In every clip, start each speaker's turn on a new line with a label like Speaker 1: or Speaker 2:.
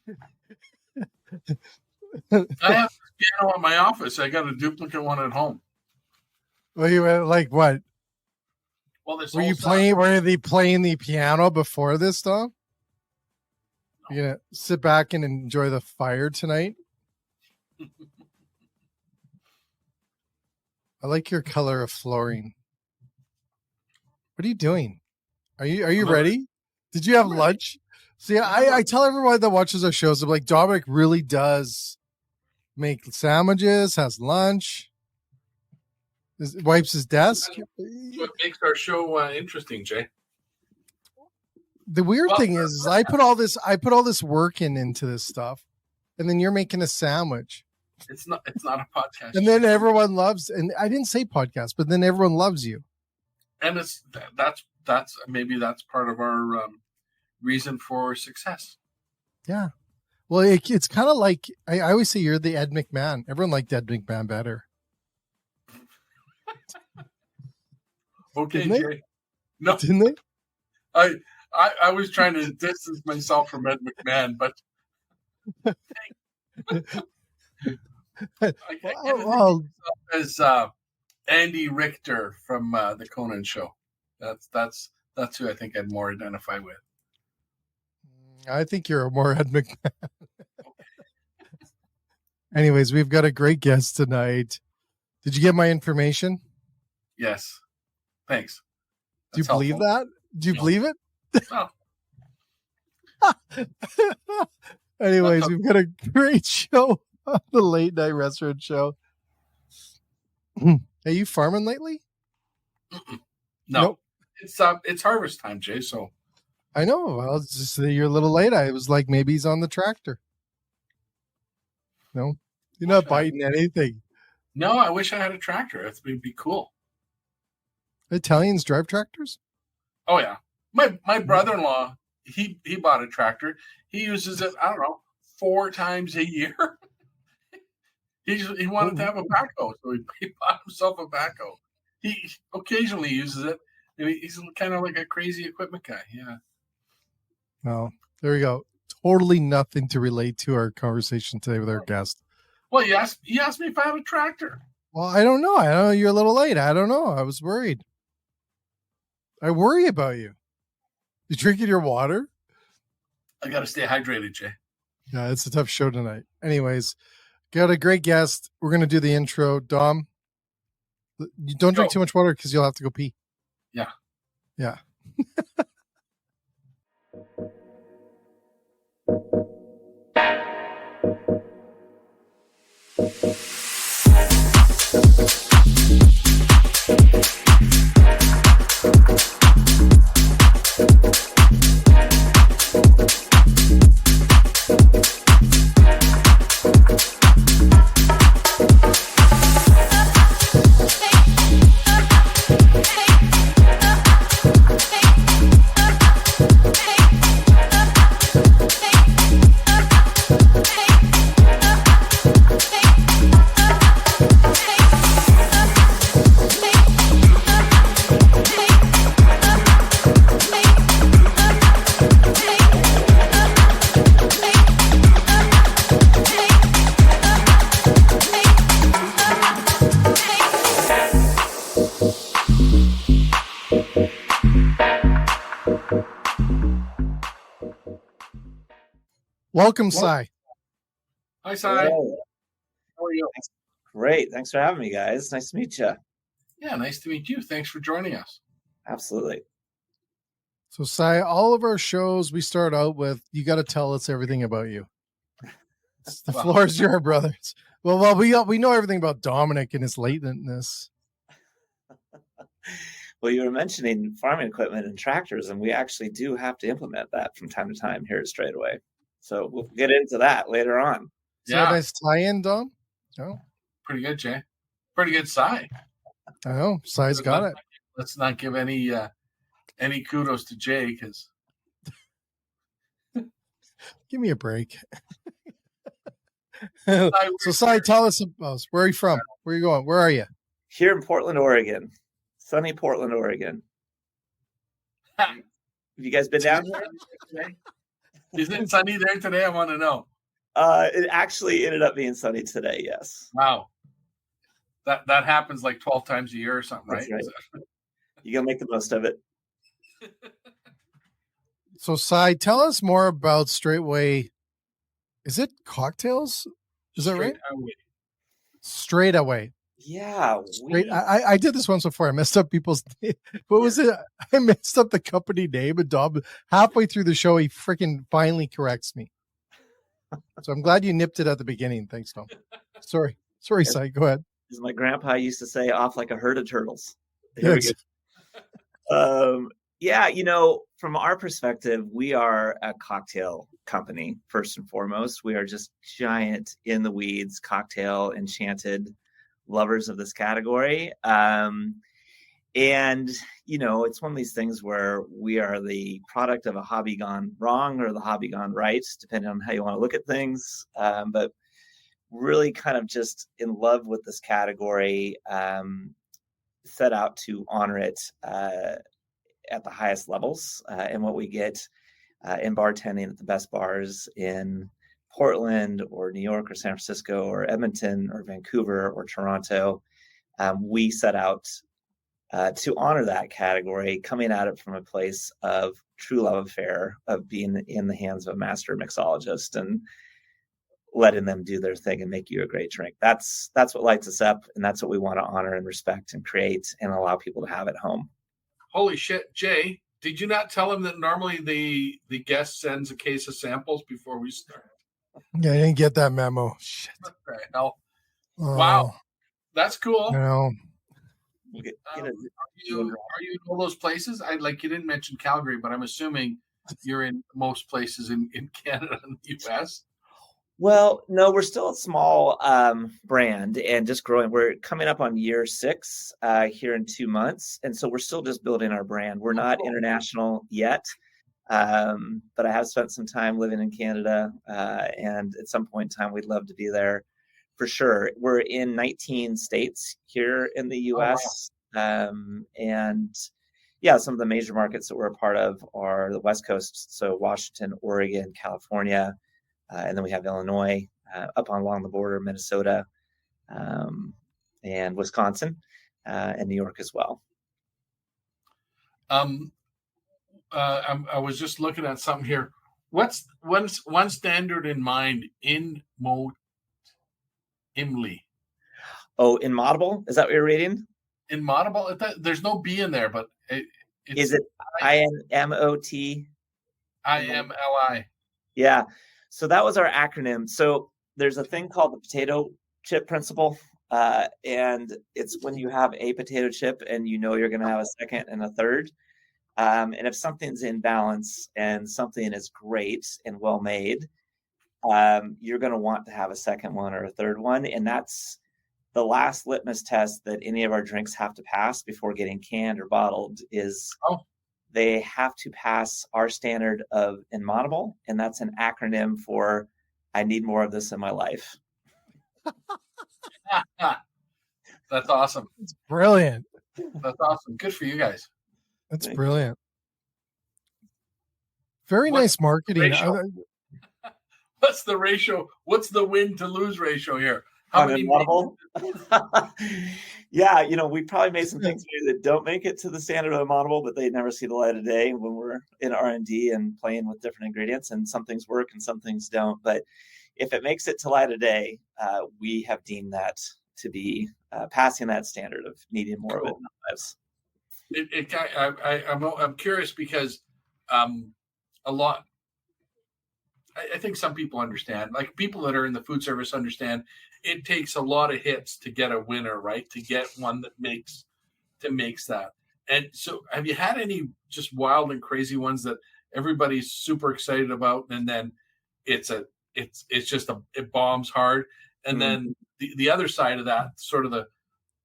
Speaker 1: I have a piano at my office. I got a duplicate one at home.
Speaker 2: Well, you were like what?
Speaker 1: Well, this
Speaker 2: Were you playing? Were they playing the piano before this, Dom? No. You're gonna sit back and enjoy the fire tonight. I like your color of flooring. What are you doing? Are you ready? Did you have lunch? See, I tell everyone that watches our shows, I'm like, Dominic really does make sandwiches, has lunch, wipes his desk.
Speaker 1: What makes our show interesting, Jay?
Speaker 2: The weird thing is I put all this work into this stuff, and then you're making a sandwich.
Speaker 1: It's not a podcast.
Speaker 2: And then everyone loves, and I didn't say podcast, but then everyone loves you.
Speaker 1: And that's maybe that's part of our reason for success.
Speaker 2: Yeah. Well, it's kind of like, I always say you're the Ed McMahon. Everyone liked Ed McMahon better.
Speaker 1: Okay, Jay. No.
Speaker 2: Didn't they?
Speaker 1: I was trying to distance myself from Ed McMahon, but as Andy Richter from the Conan show. That's who I think I'd more identify with.
Speaker 2: I think you're more Ed McMahon. Anyways, we've got a great guest tonight. Did you get my information?
Speaker 1: Yes. Thanks.
Speaker 2: Do you believe that? Do you believe it?
Speaker 1: No.
Speaker 2: Anyways, we've got a great show on the Late Night Restaurant Show. Are you farming lately?
Speaker 1: No. Nope. It's harvest time, Jay, so.
Speaker 2: I know. Well, it's just you're a little late. I was like, maybe he's on the tractor. No, you're not biting anything.
Speaker 1: No, I wish I had a tractor. That would be cool.
Speaker 2: Italians drive tractors?
Speaker 1: Oh yeah. My brother-in-law, he bought a tractor. He uses it, I don't know, 4 times a year. He wanted to have a backhoe, so he bought himself a backhoe. He occasionally uses it. He's kind of like a crazy equipment guy. Yeah.
Speaker 2: Well, there we go. Totally nothing to relate to our conversation today with our guest.
Speaker 1: Well, you asked me if I have a tractor.
Speaker 2: Well, I don't know. I know you're a little late. I don't know. I was worried. I worry about you. You drinking your water?
Speaker 1: I got to stay hydrated, Jay.
Speaker 2: Yeah, it's a tough show tonight. Anyways, got a great guest. We're going to do the intro. Dom, you don't drink too much water because you'll have to go pee.
Speaker 1: Yeah.
Speaker 2: Yeah. Welcome, Cy.
Speaker 1: Hi, Cy.
Speaker 3: Hello.
Speaker 1: How are you?
Speaker 3: Great. Thanks for having me, guys. Nice to meet you.
Speaker 1: Yeah, nice to meet you. Thanks for joining us.
Speaker 3: Absolutely.
Speaker 2: So, Cy, all of our shows, we start out with, you got to tell us everything about you. The floor is yours, brothers. Well, we know everything about Dominic and his latentness.
Speaker 3: Well, you were mentioning farming equipment and tractors, and we actually do have to implement that from time to time here at Straightaway. So we'll get into that later on.
Speaker 2: Is that a nice tie-in, Dom?
Speaker 1: Oh, pretty good, Jay. Pretty good, Cy.
Speaker 2: I know. Cy's got it.
Speaker 1: Let's not give any kudos to Jay, because
Speaker 2: give me a break. So, Cy, tell us about us. Where are you from? Where are you going? Where are you?
Speaker 3: Here in Portland, Oregon. Sunny Portland, Oregon. Have you guys been down here?
Speaker 1: Is it sunny there today? I want to know.
Speaker 3: It actually ended up being sunny today. Yes.
Speaker 1: Wow. That happens like 12 times a year or something, right?
Speaker 3: That's right. You gotta make the most of it.
Speaker 2: So, Sai, tell us more about Straightaway. Is it cocktails? Is that right? Straightaway.
Speaker 3: Yeah.
Speaker 2: I did this once before. I messed up people's name. What was it? I messed up the company name, and Dom, halfway through the show, he freaking finally corrects me. So I'm glad you nipped it at the beginning. Thanks, Dom. Sorry, Sai. Go ahead.
Speaker 3: As my grandpa used to say, off like a herd of turtles.
Speaker 2: Here we
Speaker 3: go. Yeah, from our perspective, we are a cocktail company, first and foremost. We are just giant in the weeds, cocktail enchanted lovers of this category. And, it's one of these things where we are the product of a hobby gone wrong or the hobby gone right, depending on how you want to look at things. But really kind of just in love with this category, set out to honor it at the highest levels, and what we get in bartending at the best bars in Portland or New York or San Francisco or Edmonton or Vancouver or Toronto. We set out to honor that category, coming at it from a place of true love affair, of being in the hands of a master mixologist and letting them do their thing and make you a great drink. That's what lights us up, and that's what we want to honor and respect and create and allow people to have at home.
Speaker 1: Holy shit, Jay, did you not tell him that normally the guest sends a case of samples before we start?
Speaker 2: Yeah, I didn't get that memo. Shit.
Speaker 1: What the hell? Wow. That's cool.
Speaker 2: No.
Speaker 1: Are you in all those places? You didn't mention Calgary, but I'm assuming you're in most places in Canada and the US.
Speaker 3: Well, no, we're still a small brand and just growing. We're coming up on year 6 here in 2 months. And so we're still just building our brand. We're not international yet, but I have spent some time living in Canada. And at some point in time, we'd love to be there for sure. We're in 19 states here in the US. Oh, wow. And yeah, some of the major markets that we're a part of are the West Coast. So Washington, Oregon, California. And then we have Illinois, up along the border, Minnesota, and Wisconsin, and New York as well.
Speaker 1: I was just looking at something here. What's one standard in mind in Imli?
Speaker 3: Oh, in Maudible? Is that what you're reading?
Speaker 1: In Maudible? There's no B in there, but
Speaker 3: is it INMOT?
Speaker 1: IMLI.
Speaker 3: Yeah. So that was our acronym. So there's a thing called the potato chip principle. And it's when you have a potato chip and you're going to have a second and a third. And if something's in balance and something is great and well made, you're going to want to have a second one or a third one. And that's the last litmus test that any of our drinks have to pass before getting canned or bottled is they have to pass our standard of Inmaudible, and that's an acronym for I need more of this in my life.
Speaker 1: That's awesome.
Speaker 2: It's brilliant.
Speaker 1: That's awesome. Good for you guys.
Speaker 2: That's brilliant. Very nice marketing.
Speaker 1: What's the ratio? What's the win to lose ratio here? How many
Speaker 3: Yeah, we probably made some things that don't make it to the standard of Amaro, but they never see the light of day when we're in R&D and playing with different ingredients, and some things work and some things don't. But if it makes it to light of day, we have deemed that to be passing that standard of needing more of it in our lives.
Speaker 1: I'm curious because a lot. I think some people understand, like people that are in the food service understand it takes a lot of hits to get a winner, right? To get one that makes that. And so have you had any just wild and crazy ones that everybody's super excited about and then it bombs hard? And then the other side of that, sort of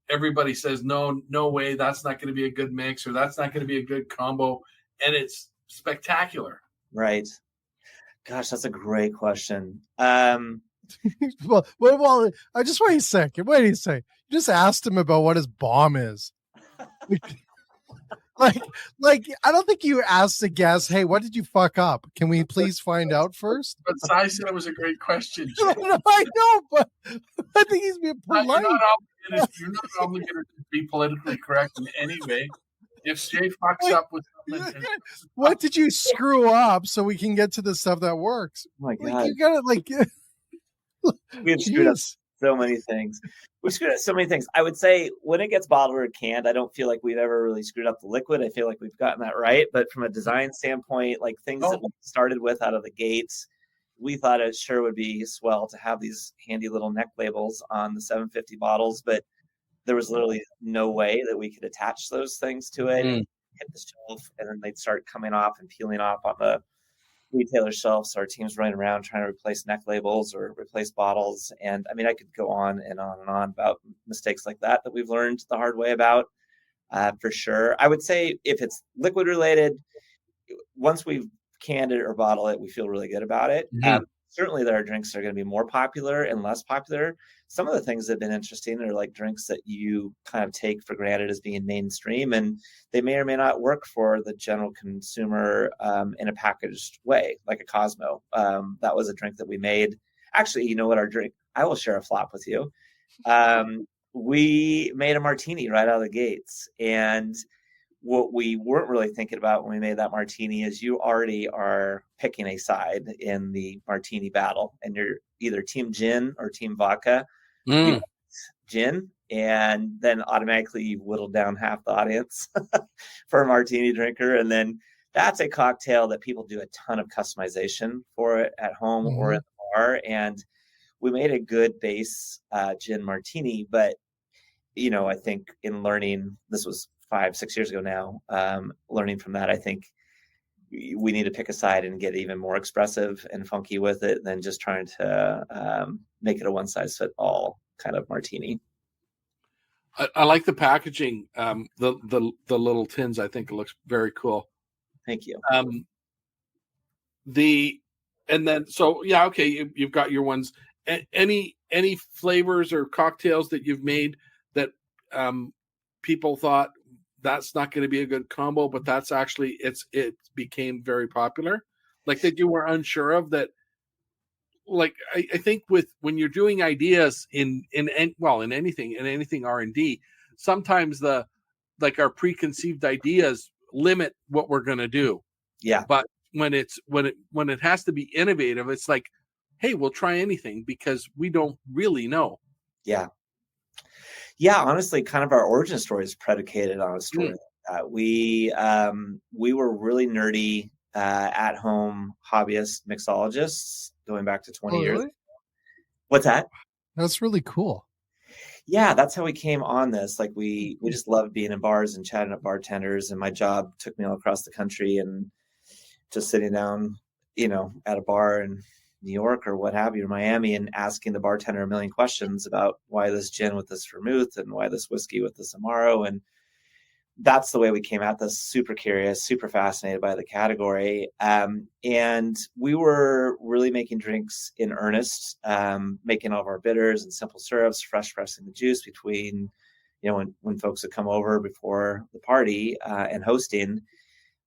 Speaker 1: everybody says, no way, that's not going to be a good mix or that's not going to be a good combo. And it's spectacular.
Speaker 3: Right. Gosh, that's a great question.
Speaker 2: well, I just wait a second. What did he say? You just asked him about what his bomb is. like I don't think you asked the guest, hey, what did you fuck up? Can we please find out first?
Speaker 1: But Sai said it was a great question,
Speaker 2: No,
Speaker 1: Jay.
Speaker 2: I know, but I think he's being
Speaker 1: You're
Speaker 2: polite.
Speaker 1: not you're not obligated to be politically correct in any way. If Jay fucks up with something,
Speaker 2: What did you screw up so we can get to the stuff that works?
Speaker 3: Oh my
Speaker 2: Like
Speaker 3: God.
Speaker 2: you gotta
Speaker 3: We've screwed up
Speaker 2: jeez.
Speaker 3: so many things. We've screwed up so many things. I would say when it gets bottled or canned, I don't feel like we've ever really screwed up the liquid. I feel like we've gotten that right. But from a design standpoint, like things that we started with out of the gates, we thought it sure would be swell to have these handy little neck labels on the 750 bottles, but there was literally no way that we could attach those things to it, hit the shelf, and then they'd start coming off and peeling off on the retailer shelves. So our team's running around trying to replace neck labels or replace bottles. And I mean, I could go on and on and on about mistakes like that we've learned the hard way about, for sure. I would say if it's liquid related, once we've canned it or bottle it, we feel really good about it. Certainly there are drinks that are going to be more popular and less popular. Some of the things that have been interesting are like drinks that you kind of take for granted as being mainstream, and they may or may not work for the general consumer in a packaged way, like a Cosmo. That was a drink that we made. Actually, you know what, our drink, I will share a flop with you. We made a martini right out of the gates, and what we weren't really thinking about when we made that martini is you already are picking a side in the martini battle, and you're either team gin or team vodka. Gin, and then automatically you've whittled down half the audience for a martini drinker. And then that's a cocktail that people do a ton of customization for it at home or at the bar. And we made a good base gin martini, but you know, I think in learning, this was 5-6 years ago now, learning from that, I think we need to pick a side and get even more expressive and funky with it than just trying to make it a one-size-fit-all kind of martini.
Speaker 1: I like the packaging, the little tins. I think it looks very cool.
Speaker 3: Thank you.
Speaker 1: You've got your ones. Any flavors or cocktails that you've made that people thought that's not going to be a good combo, but that's actually it became very popular, like that you were unsure of that? Like I think when you're doing ideas in anything R&D, sometimes our preconceived ideas limit what we're going to do.
Speaker 3: Yeah.
Speaker 1: But when it has to be innovative, it's like, hey, we'll try anything because we don't really know.
Speaker 3: Yeah. Yeah, honestly, kind of our origin story is predicated on a story like that. We were really nerdy at-home hobbyist mixologists going back to 20 years.
Speaker 2: Really?
Speaker 3: What's that?
Speaker 2: That's really cool.
Speaker 3: Yeah, that's how we came on this. Like we just loved being in bars and chatting with bartenders, and my job took me all across the country and just sitting down, you know, at a bar in New York or what have you, or Miami, and asking the bartender a million questions about why this gin with this vermouth and why this whiskey with this Amaro. And that's the way we came at this, super curious, super fascinated by the category. And we were really making drinks in earnest, making all of our bitters and simple syrups, fresh pressing the juice between, you know, when folks would come over before the party and hosting.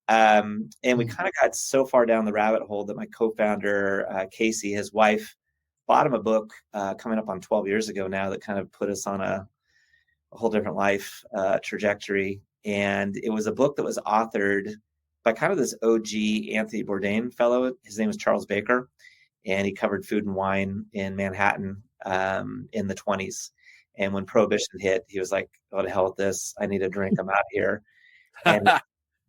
Speaker 3: And we kind of got so far down the rabbit hole that my co-founder, Casey, his wife, bought him a book coming up on 12 years ago now that kind of put us on a whole different life trajectory. And it was a book that was authored by kind of this OG Anthony Bourdain fellow. His name is Charles Baker, and he covered food and wine in Manhattan in the 1920s. And when Prohibition hit, he was like, oh, to hell with this. I need a drink. I'm out of here. And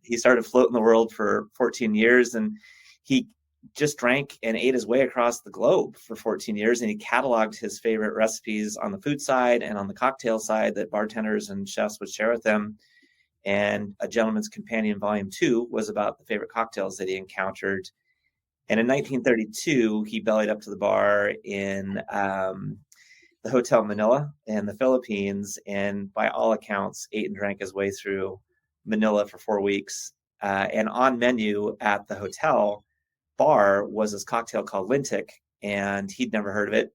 Speaker 3: he started floating the world for 14 years, and he just drank and ate his way across the globe for 14 years. And he cataloged his favorite recipes on the food side and on the cocktail side that bartenders and chefs would share with him. And A Gentleman's Companion Volume 2 was about the favorite cocktails that he encountered. And in 1932, he bellied up to the bar in the Hotel Manila in the Philippines, and by all accounts, ate and drank his way through Manila for 4 weeks. And on menu at the hotel bar was this cocktail called Lintic, and he'd never heard of it.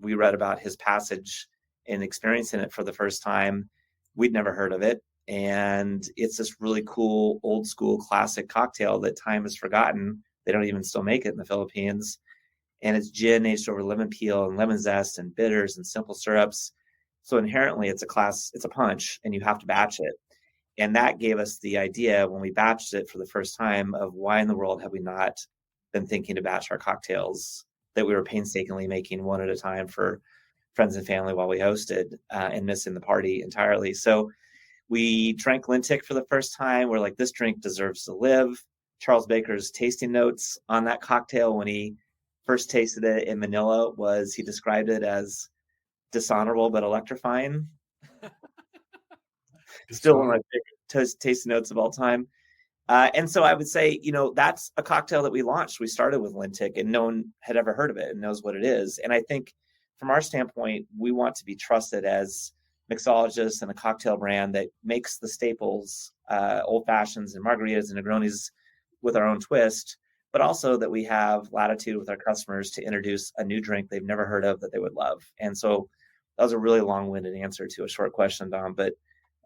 Speaker 3: We read about his passage and experiencing it for the first time. We'd never heard of it. And it's this really cool, old school, classic cocktail that time has forgotten. They don't even still make it in the Philippines. And it's gin aged over lemon peel and lemon zest and bitters and simple syrups. So inherently it's a punch, and you have to batch it. And that gave us the idea when we batched it for the first time of why in the world have we not been thinking to batch our cocktails that we were painstakingly making one at a time for friends and family while we hosted, and missing the party entirely. So we drank Lintic for the first time. We're like, this drink deserves to live. Charles Baker's tasting notes on that cocktail when he first tasted it in Manila was he described it as dishonorable but electrifying. Still one of my favorite tasting notes of all time. And so I would say, that's a cocktail that we launched. We started with Lintic, and no one had ever heard of it and knows what it is. And I think from our standpoint, we want to be trusted as mixologists and a cocktail brand that makes the staples, old fashions and margaritas and Negronis with our own twist, but also that we have latitude with our customers to introduce a new drink they've never heard of that they would love. And so that was a really long-winded answer to a short question, Dom, but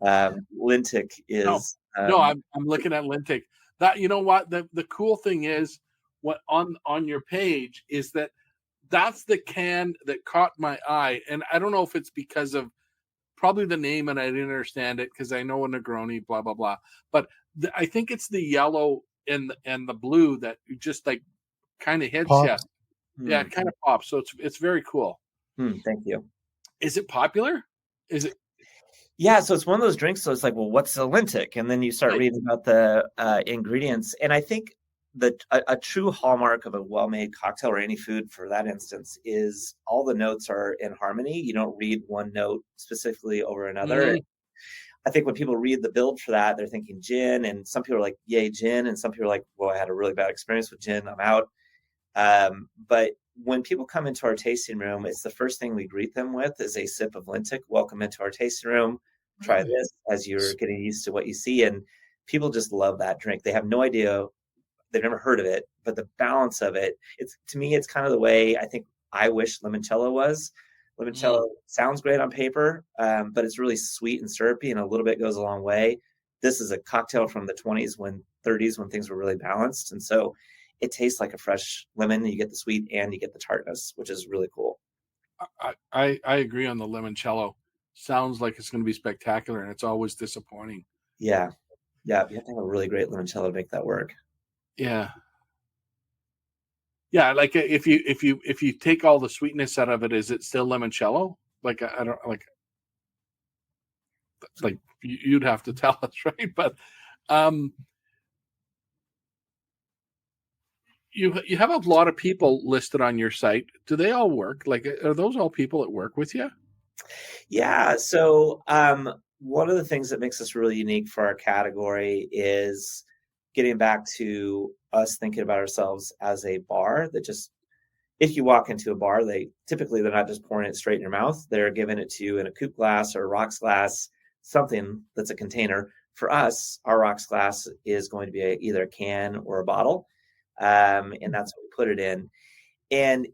Speaker 3: Lintic is...
Speaker 1: No, I'm looking at Lintic. That, you know what, the cool thing is, what on your page is that's the can that caught my eye. And I don't know if it's because of probably the name, and I didn't understand it because I know a Negroni, blah, blah, blah. But I think it's the yellow and the blue that just like kind of hits you. Yeah, it kind of pops. So it's very cool.
Speaker 3: Thank you.
Speaker 1: Is it popular? Is it?
Speaker 3: Yeah, so it's one of those drinks. So it's like, well, what's a Lintic? And then you start reading about the ingredients. And I think that a true hallmark of a well-made cocktail, or any food for that instance, is all the notes are in harmony. You don't read one note specifically over another. I think when people read the build for that, they're thinking gin, and some people are like, yay, gin. And some people are like, well, I had a really bad experience with gin, I'm out. But when people come into our tasting room, it's the first thing we greet them with is a sip of Lintic. Welcome into our tasting room. Try this as you're getting used to what you see. And people just love that drink. They have no idea. They've never heard of it, but the balance of it, to me, it's kind of the way I think I wish limoncello was. Limoncello sounds great on paper, but it's really sweet and syrupy, and a little bit goes a long way. This is a cocktail from the 30s when things were really balanced. And so it tastes like a fresh lemon. You get the sweet and you get the tartness, which is really cool.
Speaker 1: I agree on the limoncello. Sounds like it's going to be spectacular, and it's always disappointing.
Speaker 3: Yeah. You have to have a really great limoncello to make that work.
Speaker 1: Yeah. Like if you take all the sweetness out of it, is it still limoncello? Like I don't like you'd have to tell us, right? But you have a lot of people listed on your site. Do they all work? Like, are those all people that work with you?
Speaker 3: Yeah. So one of the things that makes us really unique for our category is getting back to us thinking about ourselves as a bar that just, if you walk into a bar, they're not just pouring it straight in your mouth. They're giving it to you in a coupe glass or a rocks glass, something that's a container. For us, our rocks glass is going to be either a can or a bottle. And that's what we put it in. And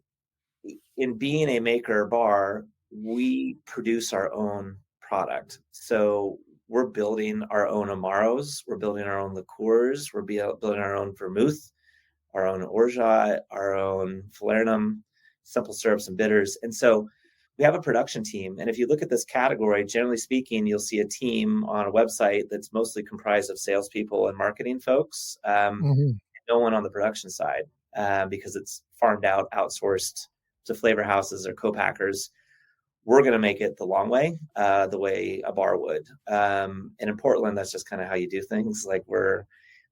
Speaker 3: in being a maker bar, we produce our own product. So we're building our own Amaros, we're building our own liqueurs, we're building our own vermouth, our own orgeat, our own falernum, simple syrups and bitters. And so we have a production team. And if you look at this category, generally speaking, you'll see a team on a website that's mostly comprised of salespeople and marketing folks. No one on the production side, because it's farmed out, outsourced to flavor houses or co-packers. We're going to make it the long way, the way a bar would. And in Portland, that's just kind of how you do things. Like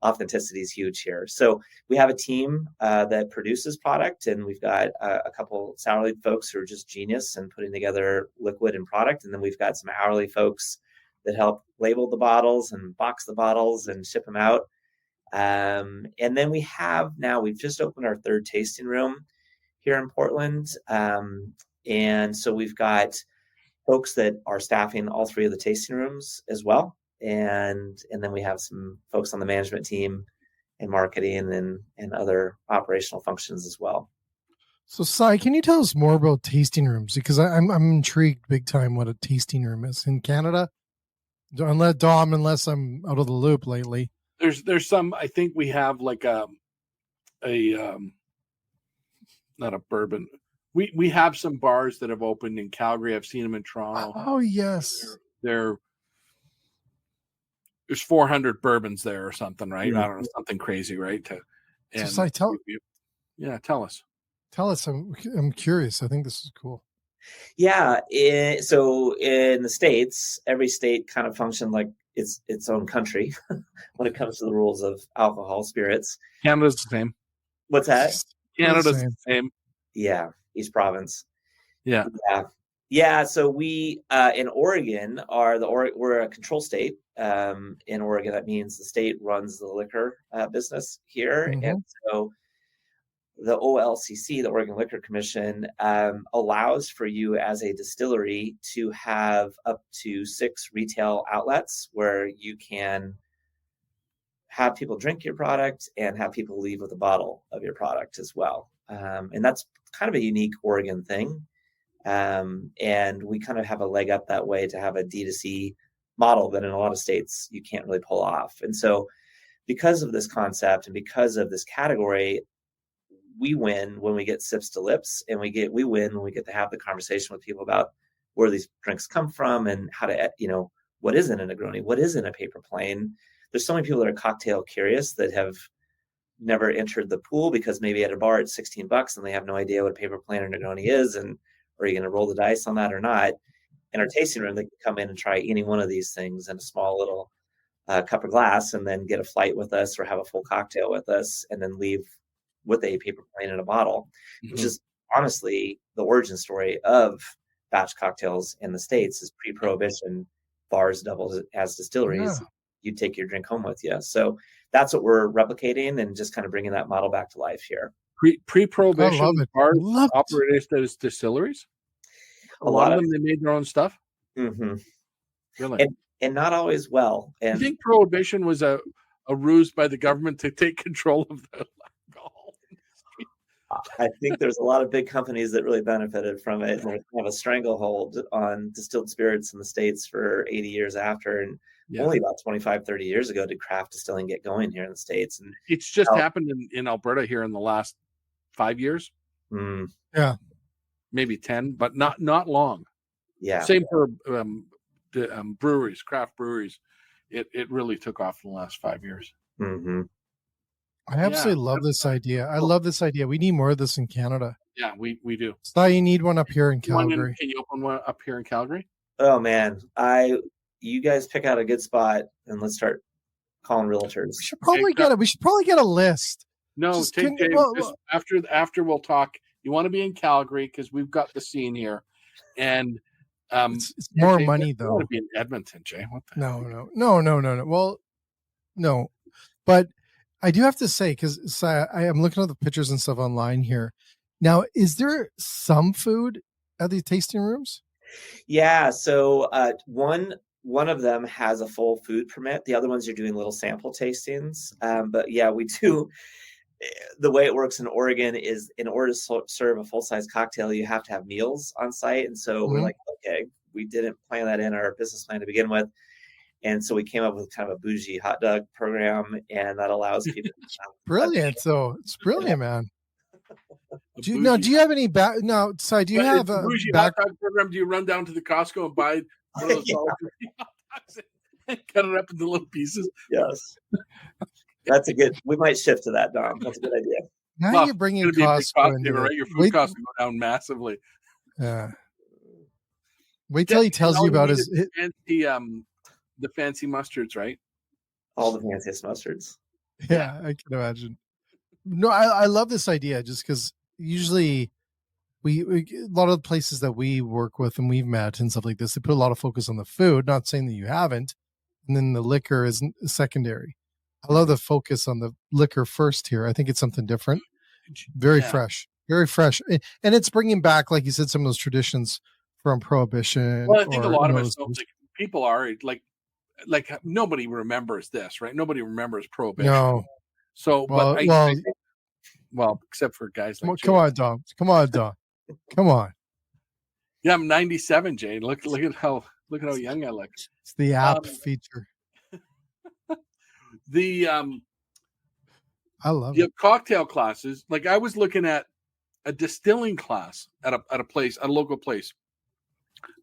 Speaker 3: authenticity is huge here. So we have a team that produces product, and we've got a couple salaried folks who are just genius in putting together liquid and product. And then we've got some hourly folks that help label the bottles and box the bottles and ship them out. And then we've just opened our third tasting room here in Portland. And so we've got folks that are staffing all three of the tasting rooms as well. And then we have some folks on the management team and marketing and other operational functions as well.
Speaker 2: So, Sai, can you tell us more about tasting rooms? Because I'm intrigued big time what a tasting room is in Canada. Unless I'm out of the loop lately.
Speaker 1: There's some. I think we have like a not a bourbon. We have some bars that have opened in Calgary. I've seen them in Toronto.
Speaker 2: Oh yes,
Speaker 1: There's 400 bourbons there or something, right?
Speaker 3: Mm-hmm.
Speaker 1: I don't know, something crazy, right? Tell us.
Speaker 2: Tell us. I'm curious. I think this is cool.
Speaker 3: Yeah. So in the States, every state kind of functions like its own country when it comes to the rules of alcohol, spirits.
Speaker 1: Canada's the same.
Speaker 3: What's that?
Speaker 1: Canada's the same.
Speaker 3: Yeah. Each province.
Speaker 1: Yeah.
Speaker 3: Yeah. So we in Oregon we're a control state. In Oregon, that means the state runs the liquor business here,
Speaker 2: Mhm.
Speaker 3: and so the OLCC, the Oregon Liquor Commission, allows for you as a distillery to have up to 6 retail outlets where you can have people drink your product and have people leave with a bottle of your product as well. And that's kind of a unique Oregon thing. And we kind of have a leg up that way to have a D2C model that in a lot of states you can't really pull off. And so because of this concept and because of this category, we win when we get sips to lips, and we win when we get to have the conversation with people about where these drinks come from and how to, what is in a Negroni, what is in a paper plane. There's so many people that are cocktail curious that have never entered the pool because maybe at a bar it's $16 and they have no idea what a paper plane or Negroni is, and are you going to roll the dice on that or not? In our tasting room, they can come in and try any one of these things in a small little cup or glass, and then get a flight with us or have a full cocktail with us, and then leave with a paper plane and a bottle, which is honestly the origin story of batch cocktails in the States. Is pre-prohibition, bars doubled as distilleries.
Speaker 2: Yeah.
Speaker 3: You take your drink home with you. So that's what we're replicating and just kind of bringing that model back to life here.
Speaker 1: Pre-prohibition bars operated as distilleries. A lot of them, they made their own stuff.
Speaker 3: Mm-hmm.
Speaker 1: Really,
Speaker 3: and not always well. And
Speaker 1: I think prohibition was a ruse by the government to take control of the alcohol industry.
Speaker 3: I think there's a lot of big companies that really benefited from it, and have a stranglehold on distilled spirits in the States for 80 years after. And only about 25, 30 years ago did craft distilling get going here in the States. And
Speaker 1: it's just happened in Alberta here in the last 5 years.
Speaker 2: Yeah.
Speaker 1: Maybe 10, but not long.
Speaker 3: Yeah.
Speaker 1: Same for the breweries, craft breweries. It really took off in the last 5 years.
Speaker 3: Mm-hmm.
Speaker 2: I absolutely love this idea. I love this idea. We need more of this in Canada.
Speaker 1: Yeah, we do.
Speaker 2: So you need one up here in Calgary.
Speaker 1: Can you open one up here in Calgary?
Speaker 3: Oh man, you guys pick out a good spot and let's start calling realtors.
Speaker 2: We should probably get a list.
Speaker 1: No, after we'll talk. You want to be in Calgary because we've got the scene here, and
Speaker 2: it's more money though.
Speaker 1: You want to be in Edmonton, Jay? What the
Speaker 2: No. Well, no, but I do have to say, because I am looking at the pictures and stuff online here. Now, is there some food at the tasting rooms?
Speaker 3: Yeah. So one of them has a full food permit. The other ones are doing little sample tastings. But yeah, we do. The way it works in Oregon is, in order to serve a full-size cocktail, you have to have meals on site. And so we're like, okay, we didn't plan that in our business plan to begin with. And so we came up with kind of a bougie hot dog program, and that allows people to
Speaker 2: brilliant. So it's brilliant, man. Do you have any do you have a
Speaker 1: bougie hot dog program? Do you run down to the Costco and buy one of those hot dogs and cut it up into little pieces?
Speaker 3: Yes. We might shift to that, Dom. That's a good idea.
Speaker 2: Now you're bringing Costco into
Speaker 1: right? Your food costs will go down massively.
Speaker 2: Yeah. Wait till he tells you about
Speaker 1: the fancy mustards, right?
Speaker 3: All the fanciest mustards.
Speaker 2: Yeah, I can imagine. No, I love this idea just because usually we a lot of the places that we work with and we've met and stuff like this, they put a lot of focus on the food, not saying that you haven't, and then the liquor is secondary. I love the focus on the liquor first here. I think it's something different. Very fresh. And it's bringing back, like you said, some of those traditions from Prohibition.
Speaker 1: Well, I think a lot of us don't think people are like nobody remembers this, right? Nobody remembers Prohibition.
Speaker 2: No.
Speaker 1: So, except for guys like
Speaker 2: Come on, Dom. Come on.
Speaker 1: Yeah, I'm 97, Jay. Look at how
Speaker 4: Look at how young I look.
Speaker 2: It's the app
Speaker 4: Um,
Speaker 2: feature.
Speaker 4: The
Speaker 2: I love
Speaker 4: you
Speaker 2: it.
Speaker 4: have cocktail classes. Like I was looking at a distilling class at a place, a local place.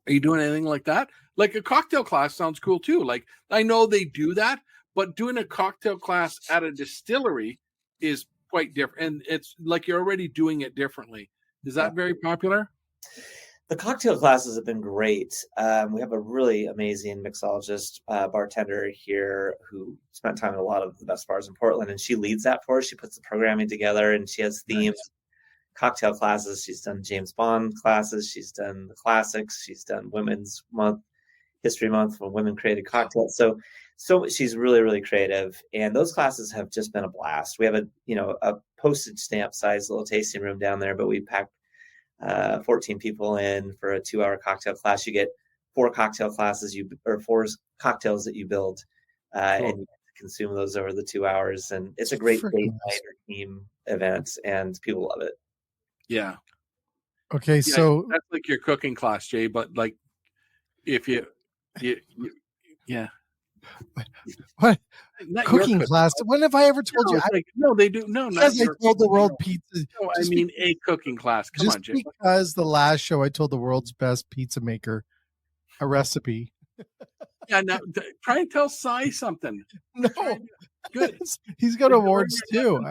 Speaker 4: Are you doing anything like that? Like a cocktail class sounds cool too. Like I know they do that, but doing a cocktail class at a distillery is quite different. And it's like you're already doing it differently. Is that very popular?
Speaker 3: The cocktail classes have been great. We have a really amazing mixologist, bartender here who spent time at a lot of the best bars in Portland, and she leads that for us. She puts the programming together, and she has themed cocktail classes. She's done James Bond classes. She's done the classics. She's done Women's Month, History Month when women created cocktails. So she's really, really creative, and those classes have just been a blast. We have a postage stamp size little tasting room down there, but we packed 14 people in for a 2-hour cocktail class. You get 4 cocktail classes, 4 cocktails that you build, and you consume those over the 2 hours. And it's a great date night or team event, and people love it.
Speaker 4: Yeah.
Speaker 2: Okay, so
Speaker 4: that's like your cooking class, Jay. But like, if you yeah.
Speaker 2: What
Speaker 4: Not
Speaker 2: cooking class? When have I ever told you?
Speaker 4: No, they do. No,
Speaker 2: because I told the world pizza.
Speaker 4: No, I mean a cooking class. Come on, Jay.
Speaker 2: Because the last show I told the world's best pizza maker a recipe.
Speaker 4: Yeah, now try and tell Cy something.
Speaker 2: No,
Speaker 4: good.
Speaker 2: He's got awards too.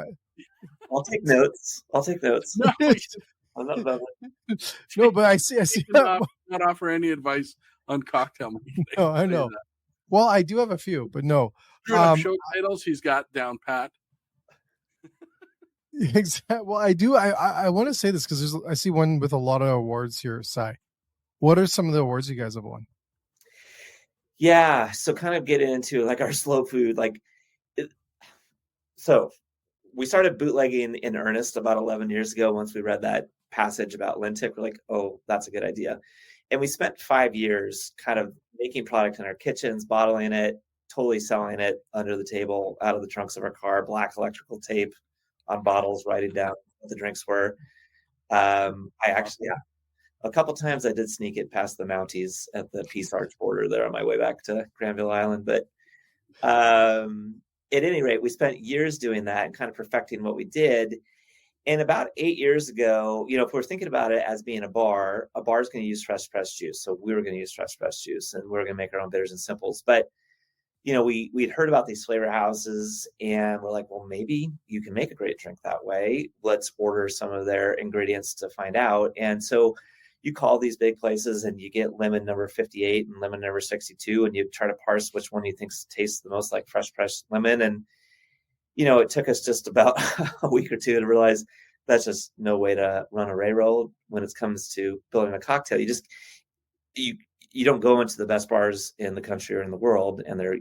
Speaker 3: I'll take notes.
Speaker 4: No,
Speaker 3: I'm not about it.
Speaker 2: No, but I see.
Speaker 4: Not offer any advice on cocktail making.
Speaker 2: No, I know. Well, I do have a few, but no.
Speaker 4: Show titles he's got down pat.
Speaker 2: Exactly. Well, I do. I want to say this because I see one with a lot of awards here. Cy, what are some of the awards you guys have won?
Speaker 3: Yeah, so kind of get into like our slow food. So we started bootlegging in earnest about 11 years ago. Once we read that passage about Lintic, we're like, oh, that's a good idea. And we spent 5 years kind of making product in our kitchens, bottling it, totally selling it under the table, out of the trunks of our car, black electrical tape on bottles, writing down what the drinks were. A couple times I did sneak it past the Mounties at the Peace Arch border there on my way back to Granville Island. But at any rate, we spent years doing that and kind of perfecting what we did. And about 8 years ago, if we're thinking about it as being a bar is going to use fresh pressed juice. So we were going to use fresh pressed juice, and we were going to make our own bitters and simples. But, we'd heard about these flavor houses, and we're like, well, maybe you can make a great drink that way. Let's order some of their ingredients to find out. And so you call these big places and you get lemon number 58 and lemon number 62, and you try to parse which one you think tastes the most like fresh pressed lemon. And it took us just about a week or two to realize that's just no way to run a railroad when it comes to building a cocktail. You don't go into the best bars in the country or in the world and they're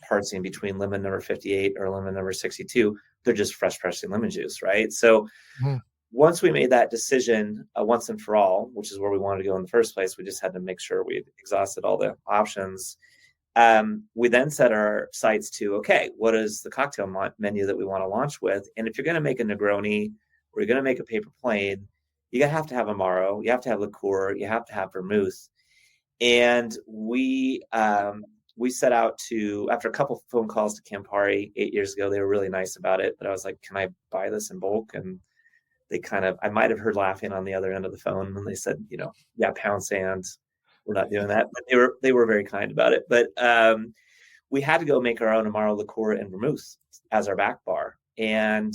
Speaker 3: parsing between lemon number 58 or lemon number 62. They're just fresh pressing lemon juice, right? So once we made that decision once and for all, which is where we wanted to go in the first place, we just had to make sure we exhausted all the options. We then set our sights to, okay, what is the cocktail menu that we want to launch with? And if you're going to make a Negroni or you're going to make a paper plane, you have to have Amaro, you have to have liqueur, you have to have vermouth. And we set out to, after a couple of phone calls to Campari 8 years ago, they were really nice about it. But I was like, can I buy this in bulk? And they I might have heard laughing on the other end of the phone when they said, yeah, pound sand. We're not doing that, but they were very kind about it. But we had to go make our own Amaro liqueur and vermouth as our back bar. And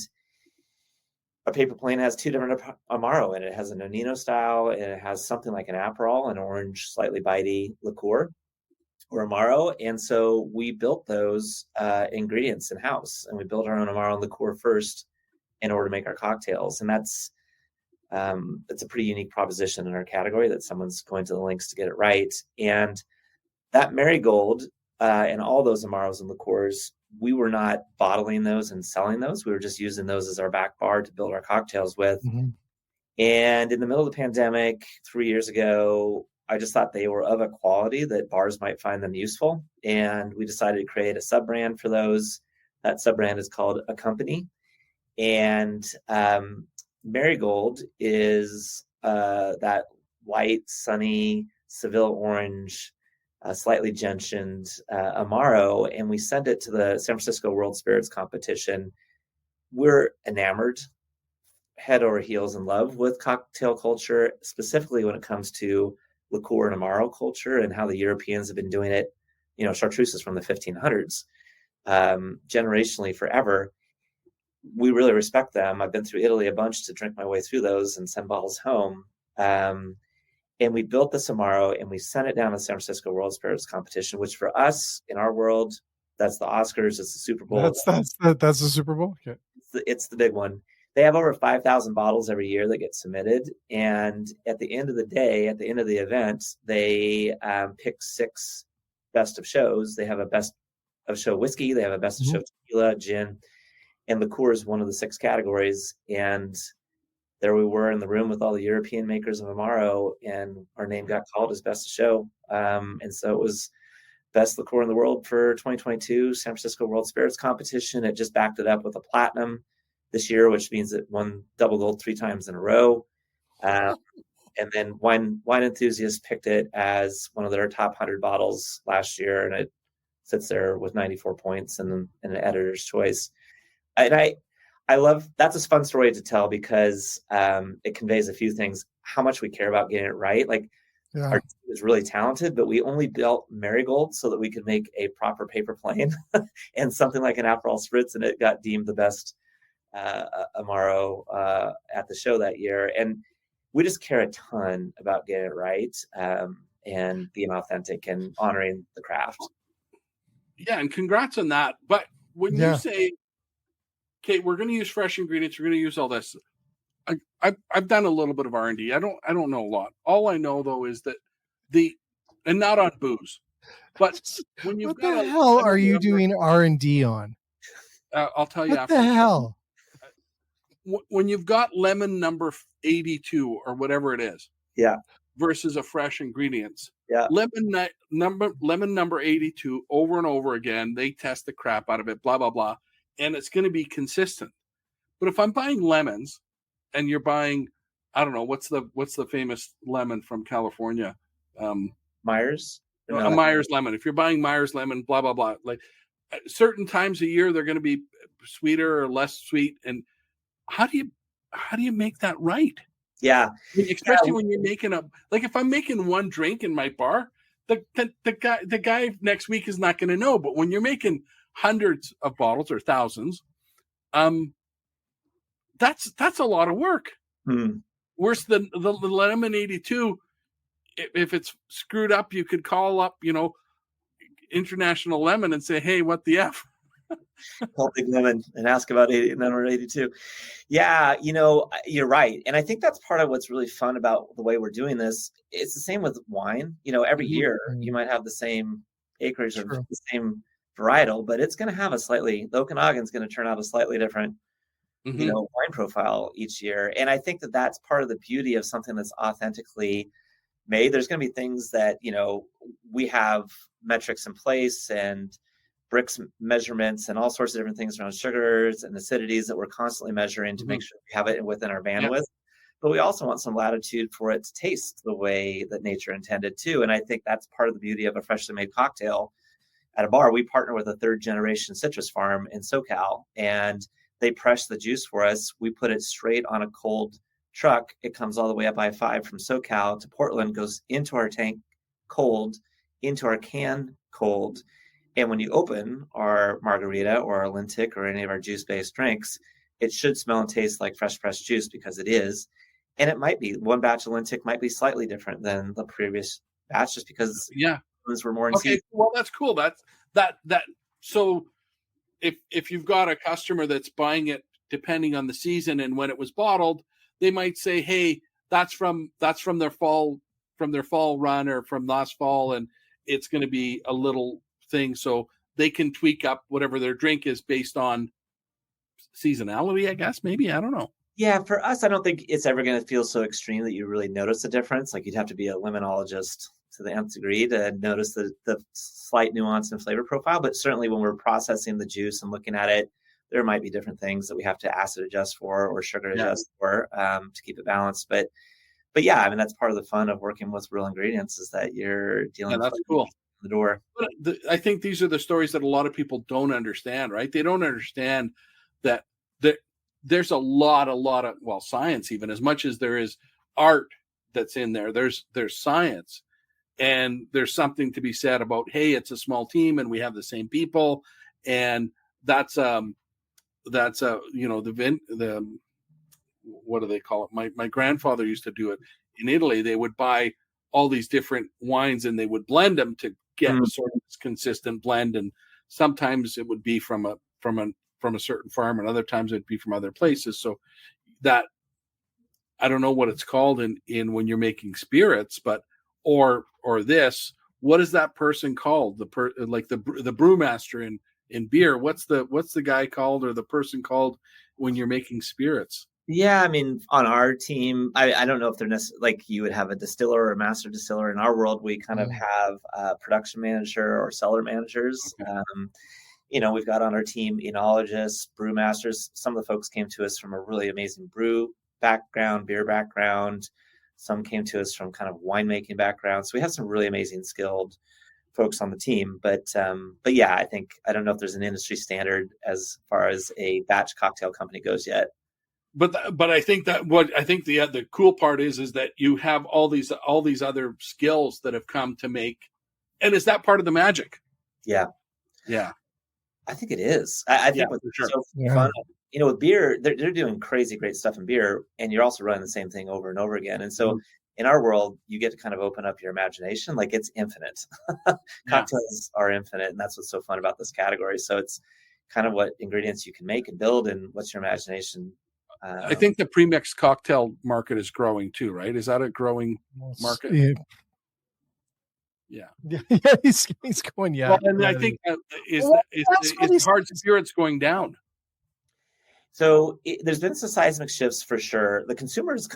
Speaker 3: a paper plane has 2 different Amaro in it. It has a Nonino style, and it has something like an Aperol, an orange, slightly bitey liqueur or Amaro. And so we built those ingredients in house, and we built our own Amaro liqueur first in order to make our cocktails. And that's it's a pretty unique proposition in our category that someone's going to the links to get it right. And that Marigold and all those Amaros and liqueurs, we were not bottling those and selling those. We were just using those as our back bar to build our cocktails with. Mm-hmm. And in the middle of the pandemic 3 years ago, I just thought they were of a quality that bars might find them useful. And we decided to create a sub-brand for those. That sub-brand is called A Company. And Marigold is that light, sunny Seville orange slightly gentianed Amaro, and we sent it to the San Francisco World Spirits competition. We're enamored, head over heels in love with cocktail culture, specifically when it comes to liqueur and Amaro culture and how the Europeans have been doing it, chartreuses from the 1500s, generationally forever. We really respect them. I've been through Italy a bunch to drink my way through those and send bottles home. And we built this Amaro and we sent it down to the San Francisco World Spirits competition, which for us in our world, that's the Oscars, it's the Super Bowl.
Speaker 2: That's the Super Bowl. Okay.
Speaker 3: It's the big one. They have over 5,000 bottles every year that get submitted. And at the end of the day, at the end of the event, they pick 6 best of shows. They have a best of show whiskey. They have a best of show tequila, gin, and liqueur is one of the 6 categories. And there we were in the room with all the European makers of Amaro, and our name got called as best of show. And so it was best liqueur in the world for 2022 San Francisco World Spirits competition. It just backed it up with a platinum this year, which means it won double gold 3 times in a row. And then wine enthusiasts picked it as one of their top 100 bottles last year, and it sits there with 94 points and an editor's choice. And I love, that's a fun story to tell because it conveys a few things, how much we care about getting it right. Like our team is really talented, but we only built Marigold so that we could make a proper paper plane and something like an Aperol Spritz, and it got deemed the best Amaro at the show that year. And we just care a ton about getting it right and being authentic and honoring the craft.
Speaker 4: Yeah, and congrats on that. But when you say, okay, we're going to use fresh ingredients, we're going to use all this, I've done a little bit of R&D. I don't know a lot. All I know though is that and not on booze, but when you've
Speaker 2: what the hell are you doing R&D on?
Speaker 4: I'll tell you after.
Speaker 2: What the hell?
Speaker 4: When you've got lemon number 82 or whatever it is, versus a fresh ingredients, lemon number 82 over and over again, they test the crap out of it, blah blah blah, and it's going to be consistent. But if I'm buying lemons, and you're buying, I don't know, what's the famous lemon from California,
Speaker 3: Myers,
Speaker 4: a Myers lemon. If you're buying Myers lemon, blah blah blah, like at certain times a year they're going to be sweeter or less sweet, and how do you make that right?
Speaker 3: Yeah,
Speaker 4: especially when you're making like if I'm making one drink in my bar, the guy next week is not going to know. But when you're making hundreds of bottles or thousands, that's a lot of work. Worse than the lemon 82. If it's screwed up, you could call up, International Lemon and say, "Hey, what the F?"
Speaker 3: Call Big Lemon and ask about number 82. Yeah, you're right. And I think that's part of what's really fun about the way we're doing this. It's the same with wine. Every year you might have the same acreage or the same varietal, but it's going to have the Okanagan's going to turn out a slightly different, wine profile each year. And I think that that's part of the beauty of something that's authentically made. There's going to be things that, we have metrics in place and bricks measurements and all sorts of different things around sugars and acidities that we're constantly measuring to make sure we have it within our bandwidth. But we also want some latitude for it to taste the way that nature intended to. And I think that's part of the beauty of a freshly made cocktail at a bar. We partner with a 3rd generation citrus farm in SoCal, and they press the juice for us. We put it straight on a cold truck. It comes all the way up I-5 from SoCal to Portland, goes into our tank cold, into our can cold. And when you open our margarita or our Lintic or any of our juice-based drinks, it should smell and taste like fresh pressed juice, because it is. And it might be, one batch of Lintic might be slightly different than the previous batch, just because those were more in season.
Speaker 4: Well, that's cool. That. So if you've got a customer that's buying it depending on the season and when it was bottled, they might say, "Hey, that's from their fall run or from last fall, and it's going to be a little thing," so they can tweak up whatever their drink is based on seasonality, I guess. Maybe, I don't know.
Speaker 3: Yeah, for us, I don't think it's ever going to feel so extreme that you really notice a difference. Like, you'd have to be a limonologist to the nth degree to notice the slight nuance and flavor profile. But certainly when we're processing the juice and looking at it, there might be different things that we have to acid adjust for or sugar adjust for to keep it balanced. But yeah, I mean, that's part of the fun of working with real ingredients, is that you're dealing with
Speaker 4: cool.
Speaker 3: the door.
Speaker 4: But I think these are the stories that a lot of people don't understand, right? They don't understand that there's a lot of, well, science, even as much as there is art that's in there, there's science, and there's something to be said about, hey, it's a small team and we have the same people. And that's the what do they call it? My grandfather used to do it in Italy. They would buy all these different wines and they would blend them to get sort of this consistent blend. And sometimes it would be from a certain farm, and other times it'd be from other places. So that, I don't know what it's called in when you're making spirits, but or this, what is that person called? Like the brewmaster in beer. What's the guy called, or the person called, when you're making spirits?
Speaker 3: Yeah, I mean, on our team, I don't know if they're necessarily like you would have a distiller or a master distiller. In our world, we kind of have a production manager or cellar managers. Okay. We've got on our team enologists, brewmasters. Some of the folks came to us from a really amazing brew background, beer background. Some came to us from kind of winemaking background. So we have some really amazing skilled folks on the team. But yeah, I don't know if there's an industry standard as far as a batch cocktail company goes yet.
Speaker 4: But I think that the cool part is that you have all these other skills that have come to make, and is that part of the magic?
Speaker 3: Yeah. I think it is. I think what's so fun, with beer, they're doing crazy great stuff in beer, and you're also running the same thing over and over again. And so in our world, you get to kind of open up your imagination, like it's infinite. Cocktails are infinite, and that's what's so fun about this category. So it's kind of what ingredients you can make and build, and what's your imagination.
Speaker 4: I think the premixed cocktail market is growing too, right? Is that a growing market? Yeah.
Speaker 2: He's going. Yeah.
Speaker 4: Well, and I think is hard spirits going down.
Speaker 3: So there's been some seismic shifts for sure. The consumers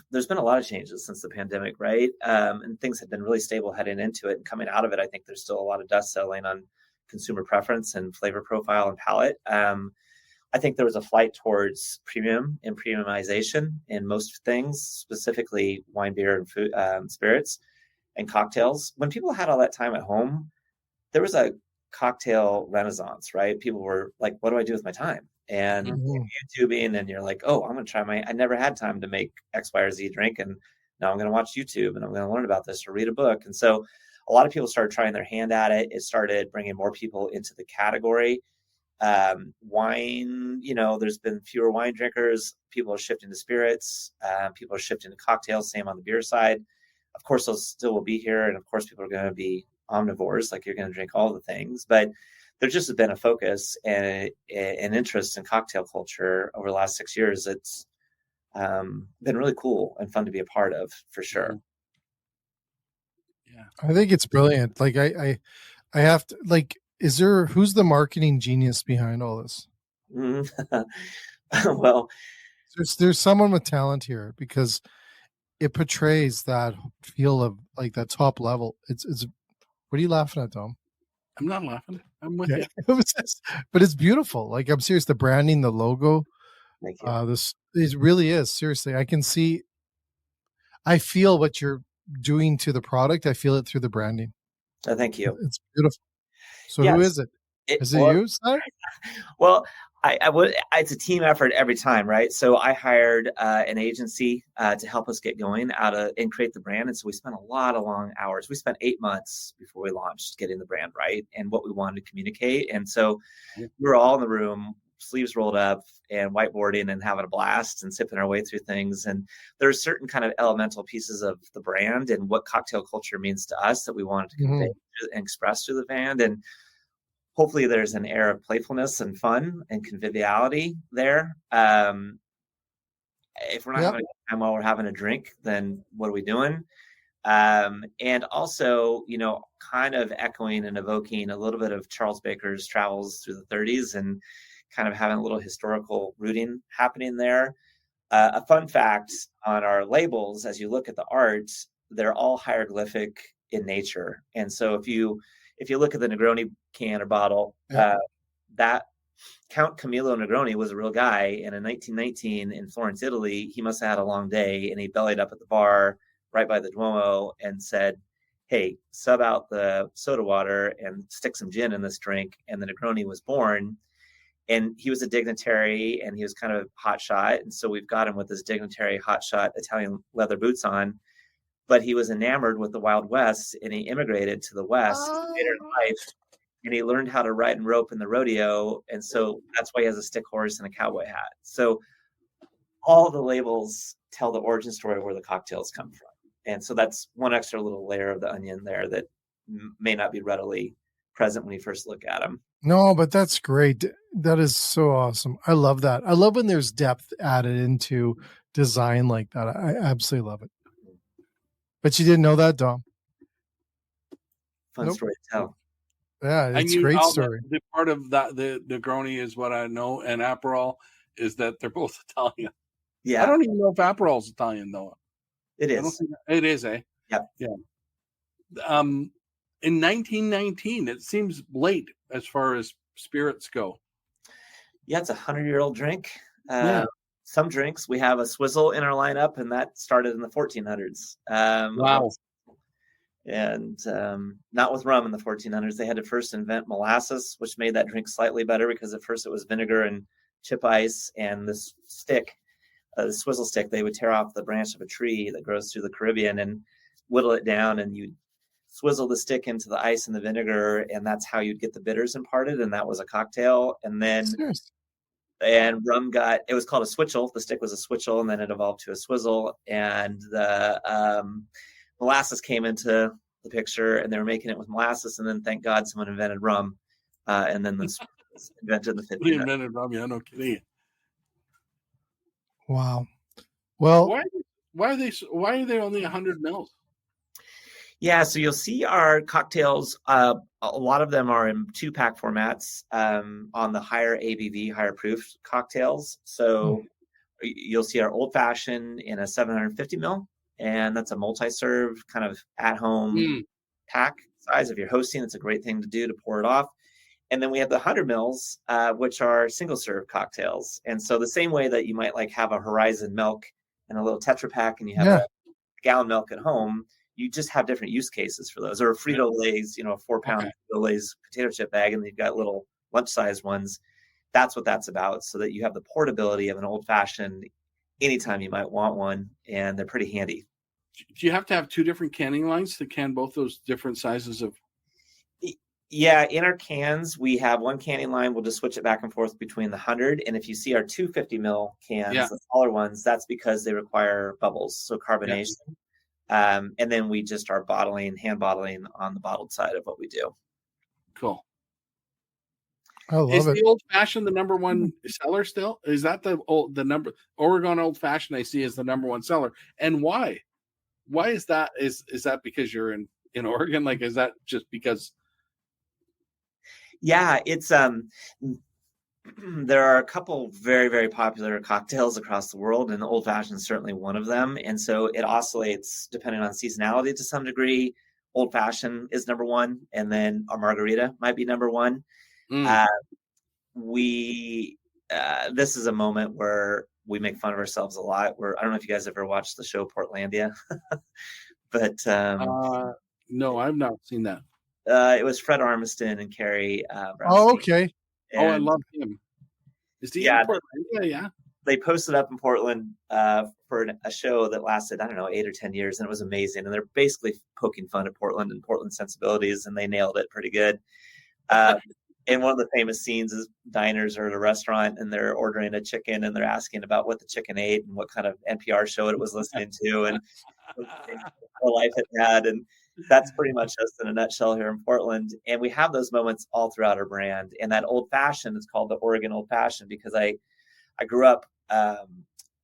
Speaker 3: there's been a lot of changes since the pandemic, right? And things have been really stable heading into it, and coming out of it, I think there's still a lot of dust settling on consumer preference and flavor profile and palate. I think there was a flight towards premium and premiumization in most things, specifically wine, beer, and food, spirits and cocktails. When people had all that time at home, there was a cocktail renaissance, right? People were like, what do I do with my time? And YouTubing, and you're like, oh, I'm going to try I never had time to make X, Y, or Z drink. And now I'm going to watch YouTube, and I'm going to learn about this or read a book. And so a lot of people started trying their hand at it. It started bringing more people into the category. Wine, there's been fewer wine drinkers. People are shifting to spirits. People are shifting to cocktails. Same on the beer side. Of course, those still will be here. And of course, people are going to be omnivores, like you're going to drink all the things. But there just has been a focus and an interest in cocktail culture over the last 6 years. It's been really cool and fun to be a part of, for sure.
Speaker 2: Yeah, I think it's brilliant. Like I have to, like, who's the marketing genius behind all this?
Speaker 3: Well,
Speaker 2: there's someone with talent here, because it portrays that feel of like that top level. It's what are you laughing at, Tom?
Speaker 4: I'm not laughing. I'm with you.
Speaker 2: But it's beautiful. Like, I'm serious. The branding, the logo,
Speaker 3: thank you.
Speaker 2: This really is, seriously. I feel what you're doing to the product. I feel it through the branding.
Speaker 3: Oh, thank you.
Speaker 2: It's beautiful. So who is it? Is it you, sir?
Speaker 3: Well, it's a team effort every time, right? So I hired an agency to help us get going and create the brand. And so we spent a lot of long hours. We spent 8 months before we launched getting the brand right and what we wanted to communicate. And so we were all in the room, sleeves rolled up and whiteboarding and having a blast and sipping our way through things. And there are certain kind of elemental pieces of the brand and what cocktail culture means to us that we wanted to convey and express through the brand. And hopefully there's an air of playfulness and fun and conviviality there. If we're not having a time while we're having a drink, then what are we doing? And also, kind of echoing and evoking a little bit of Charles Baker's travels through the 30s and kind of having a little historical rooting happening there. A fun fact on our labels, as you look at the art, they're all hieroglyphic in nature. And so if you look at the Negroni can or bottle, that Count Camillo Negroni was a real guy. And in 1919 in Florence, Italy, he must have had a long day, and he bellied up at the bar right by the Duomo and said, hey, sub out the soda water and stick some gin in this drink. And the Negroni was born. And he was a dignitary and he was kind of hotshot. And so we've got him with his dignitary hotshot Italian leather boots on. But he was enamored with the Wild West and he immigrated to the West later in life. And he learned how to ride and rope in the rodeo. And so that's why he has a stick horse and a cowboy hat. So all the labels tell the origin story of where the cocktails come from. And so that's one extra little layer of the onion there that may not be readily present when you first look at them.
Speaker 2: No, but that's great. That is so awesome. I love that. I love when there's depth added into design like that. I absolutely love it. But you didn't know that, Dom?
Speaker 3: Fun story to tell.
Speaker 2: Yeah, it's a great story.
Speaker 4: The part of that, the Negroni is what I know, and Aperol is that they're both Italian.
Speaker 3: Yeah.
Speaker 4: I don't even know if Aperol's Italian, though.
Speaker 3: It is.
Speaker 4: It is, eh?
Speaker 3: Yep.
Speaker 4: Yeah. In 1919, it seems late as far as spirits go.
Speaker 3: Yeah, it's a 100-year-old drink.
Speaker 4: Yeah.
Speaker 3: Some drinks, we have a swizzle in our lineup, and that started in the 1400s.
Speaker 4: Wow.
Speaker 3: And not with rum in the 1400s. They had to first invent molasses, which made that drink slightly better because at first it was vinegar and chip ice and this stick, the swizzle stick. They would tear off the branch of a tree that grows through the Caribbean and whittle it down, and you'd swizzle the stick into the ice and the vinegar, and that's how you'd get the bitters imparted, and that was a cocktail. And then and rum it was called a switchel. The stick was a switchel, and then it evolved to a swizzle, and the molasses came into the picture, and they were making it with molasses, and then thank God someone invented rum, and then this was invented in the 50s.
Speaker 4: We invented rum, yeah, no kidding.
Speaker 2: Wow. Well,
Speaker 3: why
Speaker 4: are they only 100 mils?
Speaker 3: Yeah, so you'll see our cocktails. A lot of them are in 2-pack formats on the higher ABV, higher proof cocktails. So you'll see our old fashioned in a 750 mil, and that's a multi-serve kind of at-home pack size. If you're hosting, it's a great thing to do to pour it off. And then we have the 100 mils, which are single-serve cocktails. And so the same way that you might like have a Horizon milk in a little Tetra Pak, and you have a gallon milk at home, you just have different use cases for those. Or Frito-Lay's, a 4-pound Frito-Lay's potato chip bag, and you've got little lunch-sized ones. That's what that's about, so that you have the portability of an old-fashioned anytime you might want one, and they're pretty handy.
Speaker 4: Do you have to have 2 different canning lines to can both those different sizes of?
Speaker 3: Yeah, in our cans, we have one canning line. We'll just switch it back and forth between the 100. And if you see our 250 mil cans, the smaller ones, that's because they require bubbles, so carbonation. And then we just are hand bottling on the bottled side of what we do.
Speaker 4: Cool.
Speaker 2: I love
Speaker 4: Is
Speaker 2: it.
Speaker 4: the old fashioned the number one seller still? Is that the number? Oregon old fashioned I see is the number one seller. And why? Why is that? Is that because you're in Oregon? Like, is that just because?
Speaker 3: Yeah, it's there are a couple very, very popular cocktails across the world, and the old fashioned is certainly one of them. And so it oscillates depending on seasonality to some degree. Old fashioned is number one, and then a margarita might be number one. This is a moment where we make fun of ourselves a lot. I don't know if you guys ever watched the show Portlandia, but
Speaker 4: no, I've not seen that.
Speaker 3: It was Fred Armiston and Carrie Brownstein.
Speaker 2: Oh, okay.
Speaker 3: And
Speaker 4: I love him. Is he in Portlandia? Yeah.
Speaker 3: They posted up in Portland for a show that lasted, 8 or 10 years, and it was amazing. And they're basically poking fun at Portland and Portland sensibilities, and they nailed it pretty good. And one of the famous scenes is diners are at a restaurant, and they're ordering a chicken, and they're asking about what the chicken ate and what kind of NPR show it was listening to, and what life it had. And that's pretty much us in a nutshell here in Portland. And we have those moments all throughout our brand. And that old fashioned is called the Oregon Old Fashioned because I grew up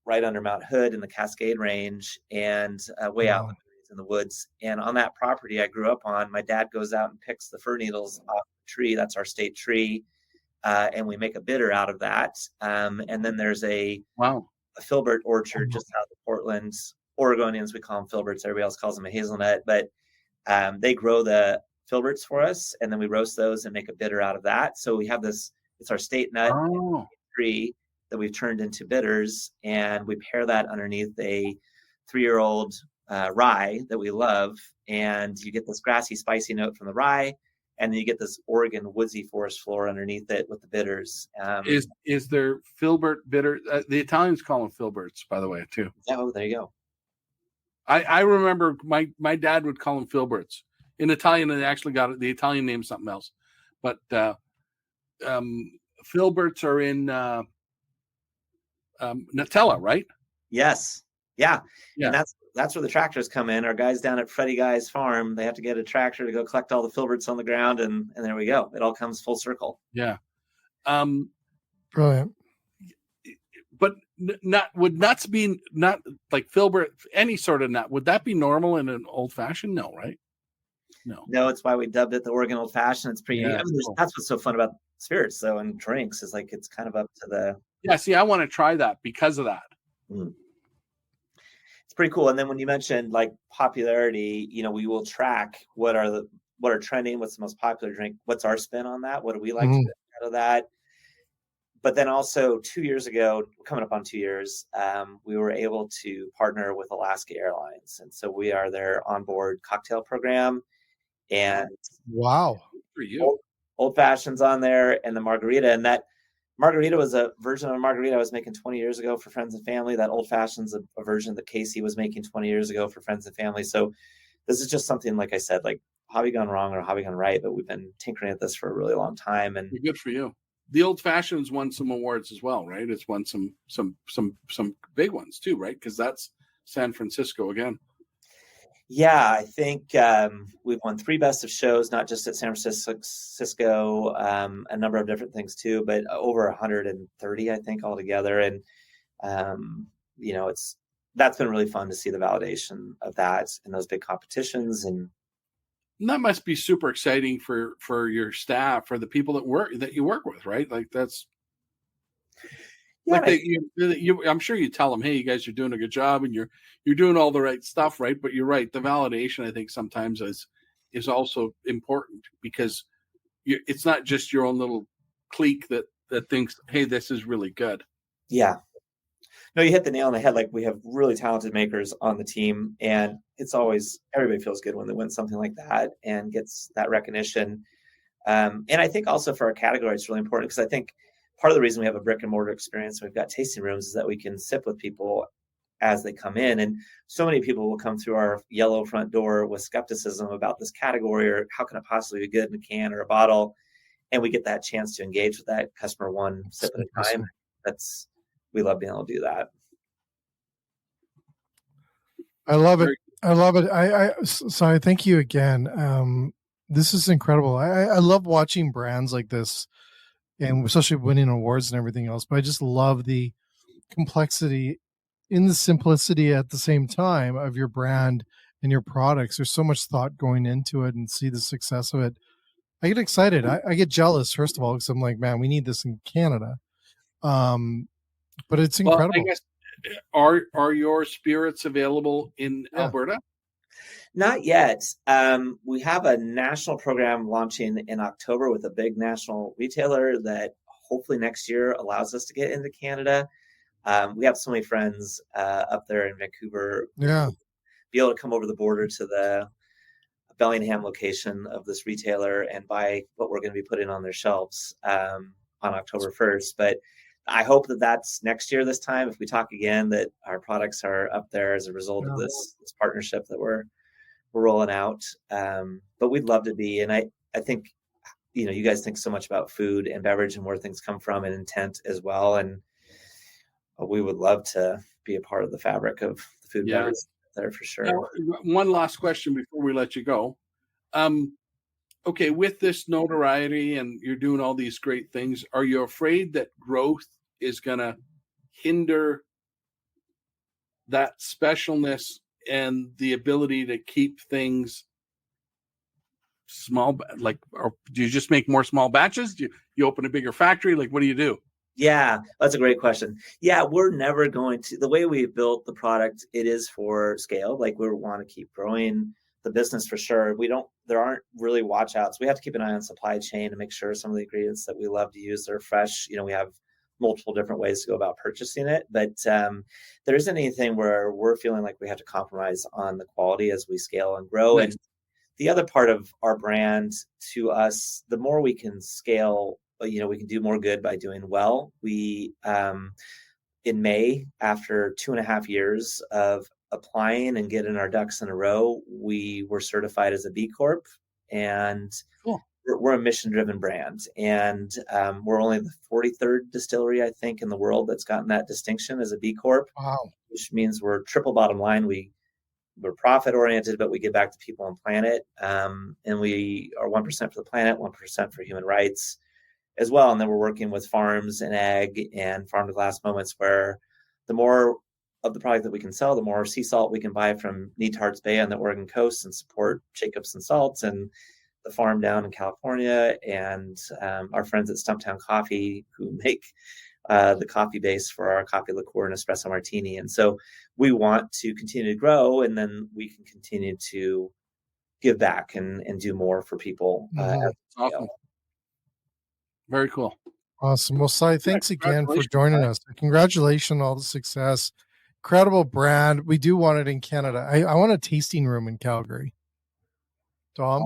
Speaker 3: right under Mount Hood in the Cascade Range and way out in the woods. And on that property I grew up on, my dad goes out and picks the fir needles off the tree. That's our state tree. And we make a bitter out of that. And then there's a filbert orchard just south of Portland. Oregonians, we call them filberts. Everybody else calls them a hazelnut. But they grow the filberts for us, and then we roast those and make a bitter out of that. So we have this, it's our state nut tree that we've turned into bitters, and we pair that underneath a 3-year-old rye that we love, and you get this grassy, spicy note from the rye, and then you get this Oregon woodsy forest floor underneath it with the bitters.
Speaker 4: Is there filbert bitter? The Italians call them filberts, by the way, too.
Speaker 3: Oh, there you go.
Speaker 4: I remember my dad would call them filberts. In Italian, they actually got it. The Italian name something else, but filberts are in Nutella, right?
Speaker 3: Yes. Yeah.
Speaker 4: Yeah.
Speaker 3: And that's where the tractors come in. Our guys down at Freddie Guy's farm, they have to get a tractor to go collect all the filberts on the ground, and there we go. It all comes full circle.
Speaker 4: Yeah.
Speaker 2: Brilliant.
Speaker 4: But would nuts be not like filbert, any sort of nut? Would that be normal in an old fashioned? No, right? No,
Speaker 3: it's why we dubbed it the Oregon Old Fashioned. It's pretty.
Speaker 4: Yeah,
Speaker 3: I mean, that's what's so fun about spirits, though, and drinks is like it's kind of up to the.
Speaker 4: Yeah, see, I want to try that because of that.
Speaker 3: It's pretty cool. And then when you mentioned like popularity, we will track what are trending, what's the most popular drink, what's our spin on that, what do we like to get out of that. But then also 2 years ago, coming up on 2 years, we were able to partner with Alaska Airlines, and so we are their onboard cocktail program. And
Speaker 2: wow,
Speaker 4: for you,
Speaker 3: old fashions on there, and the margarita, and that margarita was a version of a margarita I was making 20 years ago for friends and family. That old fashioned's a version that Casey was making 20 years ago for friends and family. So this is just something, like I said, like hobby gone wrong or hobby gone right, but we've been tinkering at this for a really long time. And
Speaker 4: good for you. The old fashioned's won some awards as well, right? It's won some big ones too, right? Because that's San Francisco again.
Speaker 3: Yeah, I think we've won 3 best of shows, not just at San Francisco, a number of different things too, but over 130, I think, altogether. And, that's been really fun to see the validation of that in those big competitions. And
Speaker 4: that must be super exciting for your staff, for the people that you work with, right? Like that's. Yeah, like I'm sure you tell them, hey, you guys are doing a good job and you're doing all the right stuff, right? But you're right. The validation, I think, sometimes is also important because it's not just your own little clique that thinks, hey, this is really good.
Speaker 3: Yeah. No, you hit the nail on the head. Like we have really talented makers on the team, and it's always, everybody feels good when they win something like that and gets that recognition. And I think also for our category, it's really important because I think part of the reason we have a brick and mortar experience, we've got tasting rooms, is that we can sip with people as they come in. And so many people will come through our yellow front door with skepticism about this category, or how can it possibly be good in a can or a bottle? And we get that chance to engage with that customer one sip at a time. We love being able to do that.
Speaker 2: I love it. I love it. So thank you again. This is incredible. I love watching brands like this, and especially winning awards and everything else. But I just love the complexity in the simplicity at the same time of your brand and your products. There's so much thought going into it, and see the success of it. I get excited. I get jealous, first of all, because I'm like, man, we need this in Canada. But it's incredible.
Speaker 4: Well, I guess, are your spirits available in Alberta?
Speaker 3: Not yet. We have a national program launching in October with a big national retailer that hopefully next year allows us to get into Canada. We have so many friends up there in Vancouver.
Speaker 2: Yeah.
Speaker 3: Be able to come over the border to the Bellingham location of this retailer and buy what we're going to be putting on their shelves on October 1st. But I hope that that's next year this time, if we talk again, that our products are up there as a result of this partnership that we're rolling out. But we'd love to be. And I think, you guys think so much about food and beverage and where things come from and intent as well. And we would love to be a part of the fabric of the food and beverage there for sure.
Speaker 4: Now, one last question before we let you go. Okay, with this notoriety and you're doing all these great things, are you afraid that growth is going to hinder that specialness and the ability to keep things small? Like, or do you just make more small batches? Do you open a bigger factory? Like, what do you do?
Speaker 3: Yeah, that's a great question. Yeah, we're never going to, the way we've built the product, it is for scale. Like we want to keep growing the business for sure. There aren't really watch outs. We have to keep an eye on supply chain to make sure some of the ingredients that we love to use are fresh. We have multiple different ways to go about purchasing it. But there isn't anything where we're feeling like we have to compromise on the quality as we scale and grow.
Speaker 4: Nice.
Speaker 3: And the other part of our brand to us, the more we can scale, we can do more good by doing well. We, in May, after 2.5 years of applying and getting our ducks in a row, we were certified as a B Corp. And
Speaker 4: Cool.
Speaker 3: we're a mission-driven brand. And we're only the 43rd distillery, I think, in the world that's gotten that distinction as a B Corp.
Speaker 2: Wow.
Speaker 3: Which means we're triple bottom line. We're profit oriented, but we give back to people and planet. And we are 1% for the planet, 1% for human rights as well. And then we're working with farms and ag and farm to glass moments where the more of the product that we can sell, the more sea salt we can buy from Neatards Bay on the Oregon coast and support Jacobs and Salts and the farm down in California and our friends at Stumptown Coffee who make the coffee base for our coffee liqueur and espresso martini. And so we want to continue to grow, and then we can continue to give back and do more for people.
Speaker 4: Awesome. Very cool.
Speaker 2: Awesome. Well, Cy, thanks again for joining us. Congratulations on all the success. Incredible brand. We do want it in Canada. I want a tasting room in Calgary. Dom?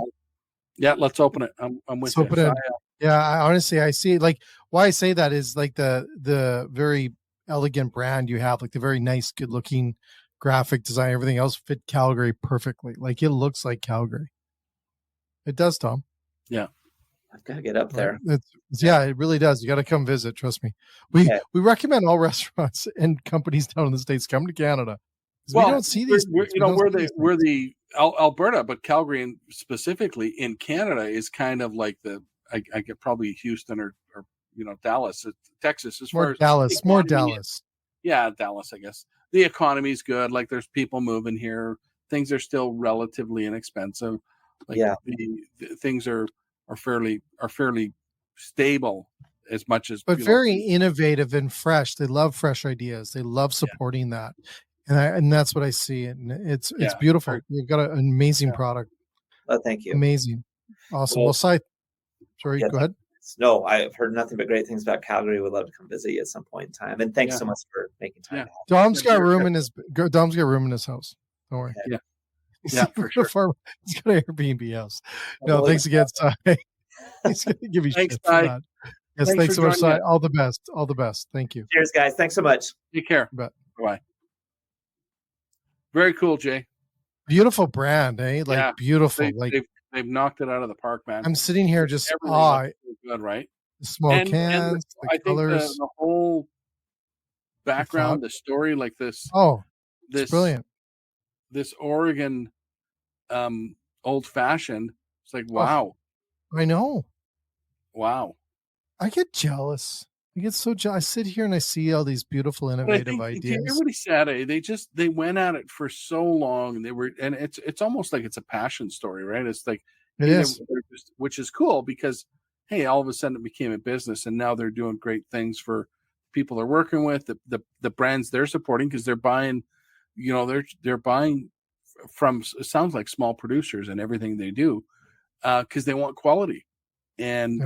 Speaker 4: Yeah, let's open it. I'm with you.
Speaker 2: Open it. Yeah, honestly, I see. Like, why I say that is like the very elegant brand you have, like the very nice, good-looking graphic design, everything else fit Calgary perfectly. Like, it looks like Calgary. It does, Tom.
Speaker 4: Yeah.
Speaker 3: I've got to get up there.
Speaker 2: Yeah, it really does. You got to come visit. Trust me. We recommend all restaurants and companies down in the States come to Canada.
Speaker 4: Well,
Speaker 2: we don't see these.
Speaker 4: We're the Alberta, but Calgary and specifically in Canada is kind of like I get probably Houston or Dallas, Texas. As far as
Speaker 2: Dallas.
Speaker 4: Yeah, Dallas. I guess the economy is good. Like there's people moving here. Things are still relatively inexpensive. Like the things are fairly stable as much as,
Speaker 2: but very innovative and fresh. They love fresh ideas. They love supporting that. And that's what I see. And it's beautiful. You've got an amazing product.
Speaker 3: Oh, thank you.
Speaker 2: Amazing. Awesome. Well, Cy, sorry, go ahead.
Speaker 3: No, I've heard nothing but great things about Calgary. Would love to come visit you at some point in time. And thanks so much for making time.
Speaker 2: Dom's got room in his house. Don't worry.
Speaker 3: Okay.
Speaker 4: Yeah, for sure.
Speaker 2: He's got an Airbnb house. No, thanks again, Cy. He's going to give you shit for that. Yes, thanks so much, Cy. All the best. All the best. Thank you.
Speaker 3: Cheers, guys. Thanks so much.
Speaker 4: Take care. Bye. Very cool, Jay.
Speaker 2: Beautiful brand, eh? Like beautiful.
Speaker 4: They've knocked it out of the park, man.
Speaker 2: I'm sitting here just
Speaker 4: good, right?
Speaker 2: The small cans, the colors,
Speaker 4: think the whole background, the story, like this.
Speaker 2: Oh, this brilliant.
Speaker 4: This Oregon old fashioned. It's like wow.
Speaker 2: I know.
Speaker 4: Wow.
Speaker 2: I get jealous. I get so jealous. I sit here and I see all these beautiful, innovative ideas.
Speaker 4: Everybody's sad. They went at it for so long. And it's almost like it's a passion story, right? It's like
Speaker 2: it is,
Speaker 4: which is cool because hey, all of a sudden it became a business, and now they're doing great things for people they're working with, the brands they're supporting because they're buying, they're buying from, it sounds like small producers and everything they do because they want quality, and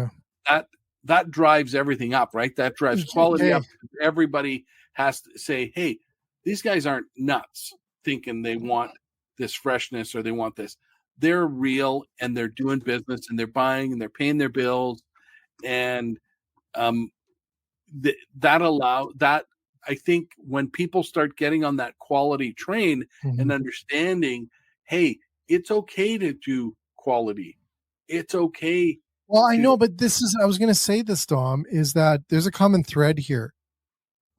Speaker 4: that drives everything up, right? That drives quality up. Everybody has to say, hey, these guys aren't nuts thinking they want this freshness or they want this. They're real and they're doing business and they're buying and they're paying their bills. And that I think when people start getting on that quality train and understanding, hey, it's okay to do quality. It's okay.
Speaker 2: Well, I know, but I was going to say this, Dom, is that there's a common thread here.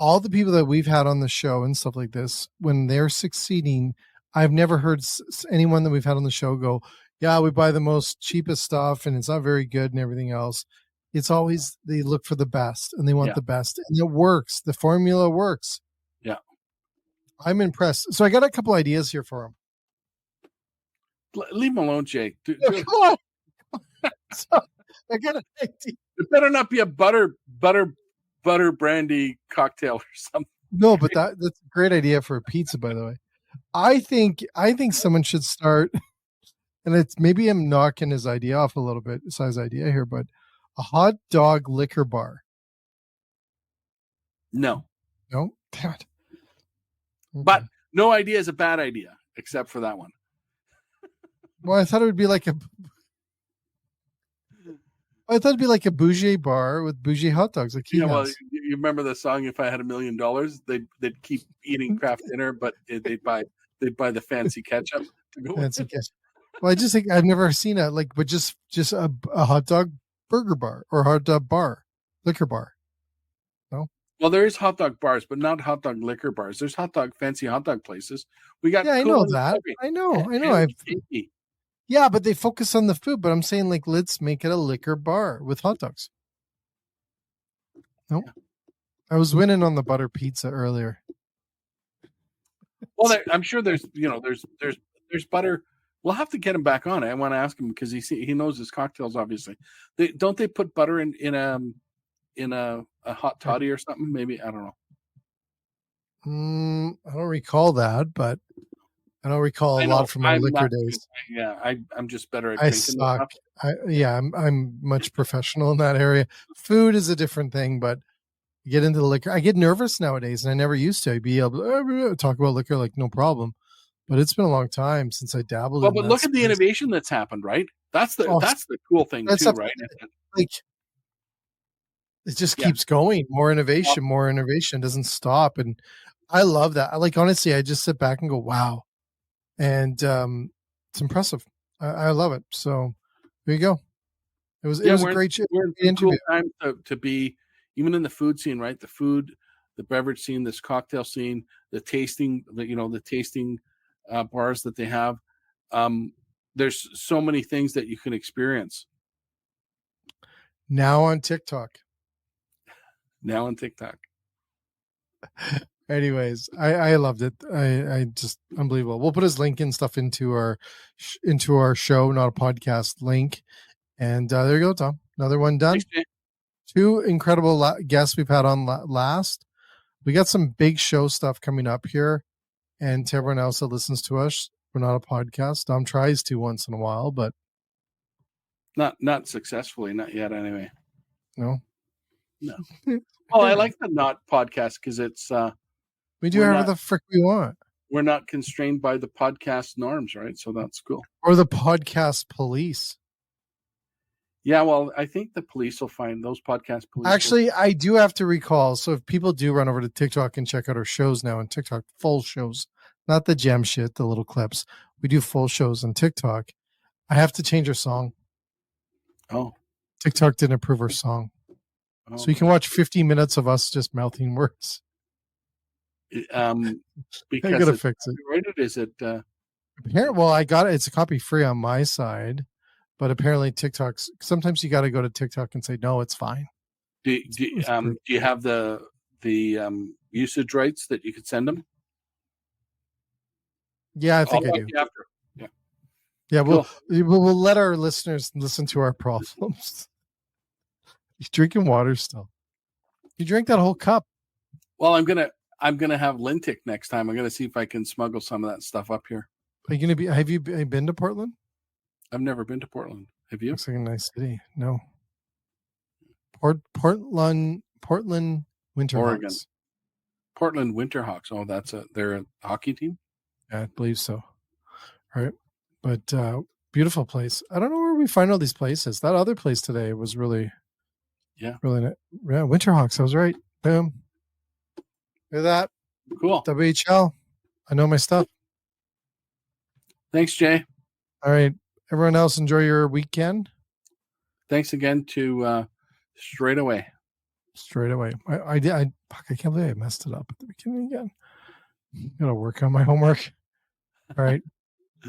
Speaker 2: All the people that we've had on the show and stuff like this, when they're succeeding, I've never heard anyone that we've had on the show go, yeah, we buy the most cheapest stuff and it's not very good and everything else. It's always, they look for the best and they want the best, and it works. The formula works.
Speaker 4: Yeah.
Speaker 2: I'm impressed. So I got a couple ideas here for him.
Speaker 4: Leave him alone, Jay.
Speaker 2: Come on. So, I got an idea.
Speaker 4: It better not be a butter brandy cocktail or something.
Speaker 2: No, but that's a great idea for a pizza, by the way. I think someone should start, and it's maybe I'm knocking his idea off a little bit, Cy's idea here, but a hot dog liquor bar.
Speaker 4: No,
Speaker 2: No, damn it. Okay.
Speaker 4: but no idea is a bad idea, except for that one.
Speaker 2: well, I thought it would be like a. I thought it'd be like a bougie bar with bougie hot dogs, like he
Speaker 4: Yeah, well,
Speaker 2: has.
Speaker 4: you remember the song? If I had $1 million, they'd keep eating craft dinner, but they'd buy the fancy ketchup to go with
Speaker 2: Fancy
Speaker 4: it.
Speaker 2: catch. Well, I just think I've never seen a but just a hot dog burger bar or hot dog bar, liquor bar.
Speaker 4: Well, there is hot dog bars, but not hot dog liquor bars. There's fancy hot dog places. We got
Speaker 2: Yeah, I
Speaker 4: Cool
Speaker 2: know
Speaker 4: and
Speaker 2: that.
Speaker 4: Chevy.
Speaker 2: I know.
Speaker 4: And Kinky.
Speaker 2: Yeah, but they focus on the food. But I'm saying like let's make it a liquor bar with hot dogs. Nope. I was winning on the butter pizza earlier.
Speaker 4: Well, I'm sure there's butter. We'll have to get him back on. I want to ask him because he knows his cocktails. Obviously, don't they put butter in a hot toddy or something? Maybe, I don't know.
Speaker 2: I don't recall that, but I don't recall a lot from my liquor days.
Speaker 4: Yeah, I'm just better at
Speaker 2: I
Speaker 4: drinking.
Speaker 2: suck. I'm much professional in that area. Food is a different thing, but you get into the liquor. I get nervous nowadays, and I never used to. I'd be able to talk about liquor like no problem, but it's been a long time since I dabbled.
Speaker 4: Well,
Speaker 2: in
Speaker 4: but
Speaker 2: that
Speaker 4: look at the
Speaker 2: space.
Speaker 4: innovation that's happened, right? That's the cool thing
Speaker 2: That's
Speaker 4: too,
Speaker 2: up-
Speaker 4: right?
Speaker 2: Like it just
Speaker 4: Yeah.
Speaker 2: keeps going. More innovation doesn't stop, and I love that. Honestly, I just sit back and go, "Wow," and it's impressive. I love it. So there you go. It was a great
Speaker 4: We're in
Speaker 2: interview.
Speaker 4: cool time to be even in the food scene, right? The food, the beverage scene, this cocktail scene, the tasting, the tasting bars that they have. There's so many things that you can experience
Speaker 2: Now on TikTok.
Speaker 4: now on TikTok.
Speaker 2: Anyways, I loved it. I just unbelievable. We'll put his link and stuff into our show, not a podcast link. And there you go, Tom. Another one done.
Speaker 4: Thanks, Jay.
Speaker 2: 2 incredible guests we've had on last. We got some big show stuff coming up here. And to everyone else that listens to us, we're not a podcast. Tom tries to once in a while, but
Speaker 4: Not successfully, not yet. Anyway,
Speaker 2: no.
Speaker 4: Well, I like the not podcast because it's
Speaker 2: We do
Speaker 4: we're
Speaker 2: whatever
Speaker 4: not-
Speaker 2: the frick we want.
Speaker 4: we're not constrained by the podcast norms, right? So that's cool.
Speaker 2: Or the podcast police.
Speaker 4: Yeah, well, I think the police will find those podcast police.
Speaker 2: Actually, I do have to recall. So if people do run over to TikTok and check out our shows now on TikTok, full shows, not the gem shit, the little clips. We do full shows on TikTok. I have to change our song.
Speaker 4: oh,
Speaker 2: TikTok didn't approve our song. So you can watch 50 minutes of us just mouthing words.
Speaker 4: because
Speaker 2: I gotta
Speaker 4: it's
Speaker 2: fix it.
Speaker 4: copyrighted. Is it?
Speaker 2: Well, I got it. It's a copy free on my side, but apparently TikTok's. Sometimes you got to go to TikTok and say no, it's fine.
Speaker 4: Do you have the usage rights that you could send them?
Speaker 2: Yeah, I think I do.
Speaker 4: After.
Speaker 2: Yeah,
Speaker 4: Cool.
Speaker 2: we'll let our listeners listen to our problems. He's drinking water still. You drank that whole cup.
Speaker 4: Well, I'm gonna have Lintic next time. I'm gonna see if I can smuggle some of that stuff up here.
Speaker 2: Are you gonna be? Have you been to Portland?
Speaker 4: I've never been to Portland. Have you?
Speaker 2: Looks like a nice city. No. Portland Winterhawks.
Speaker 4: Oregon. Portland Winterhawks. Oh, they're a hockey team.
Speaker 2: Yeah, I believe so. All right, but beautiful place. I don't know where we find all these places. That other place today was really, really nice. Yeah, Winterhawks. I was right. Boom. Look at that.
Speaker 4: Cool.
Speaker 2: WHL. I know my stuff.
Speaker 4: Thanks, Jay.
Speaker 2: All right, everyone else, enjoy your weekend.
Speaker 4: Thanks again to Straightaway.
Speaker 2: Straightaway. I can't believe I messed it up at the beginning again. Gotta work on my homework. All right.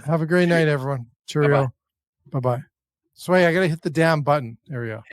Speaker 2: Have a great night, everyone. Cheerio. Bye-bye. Sway, I gotta hit the damn button. There we go.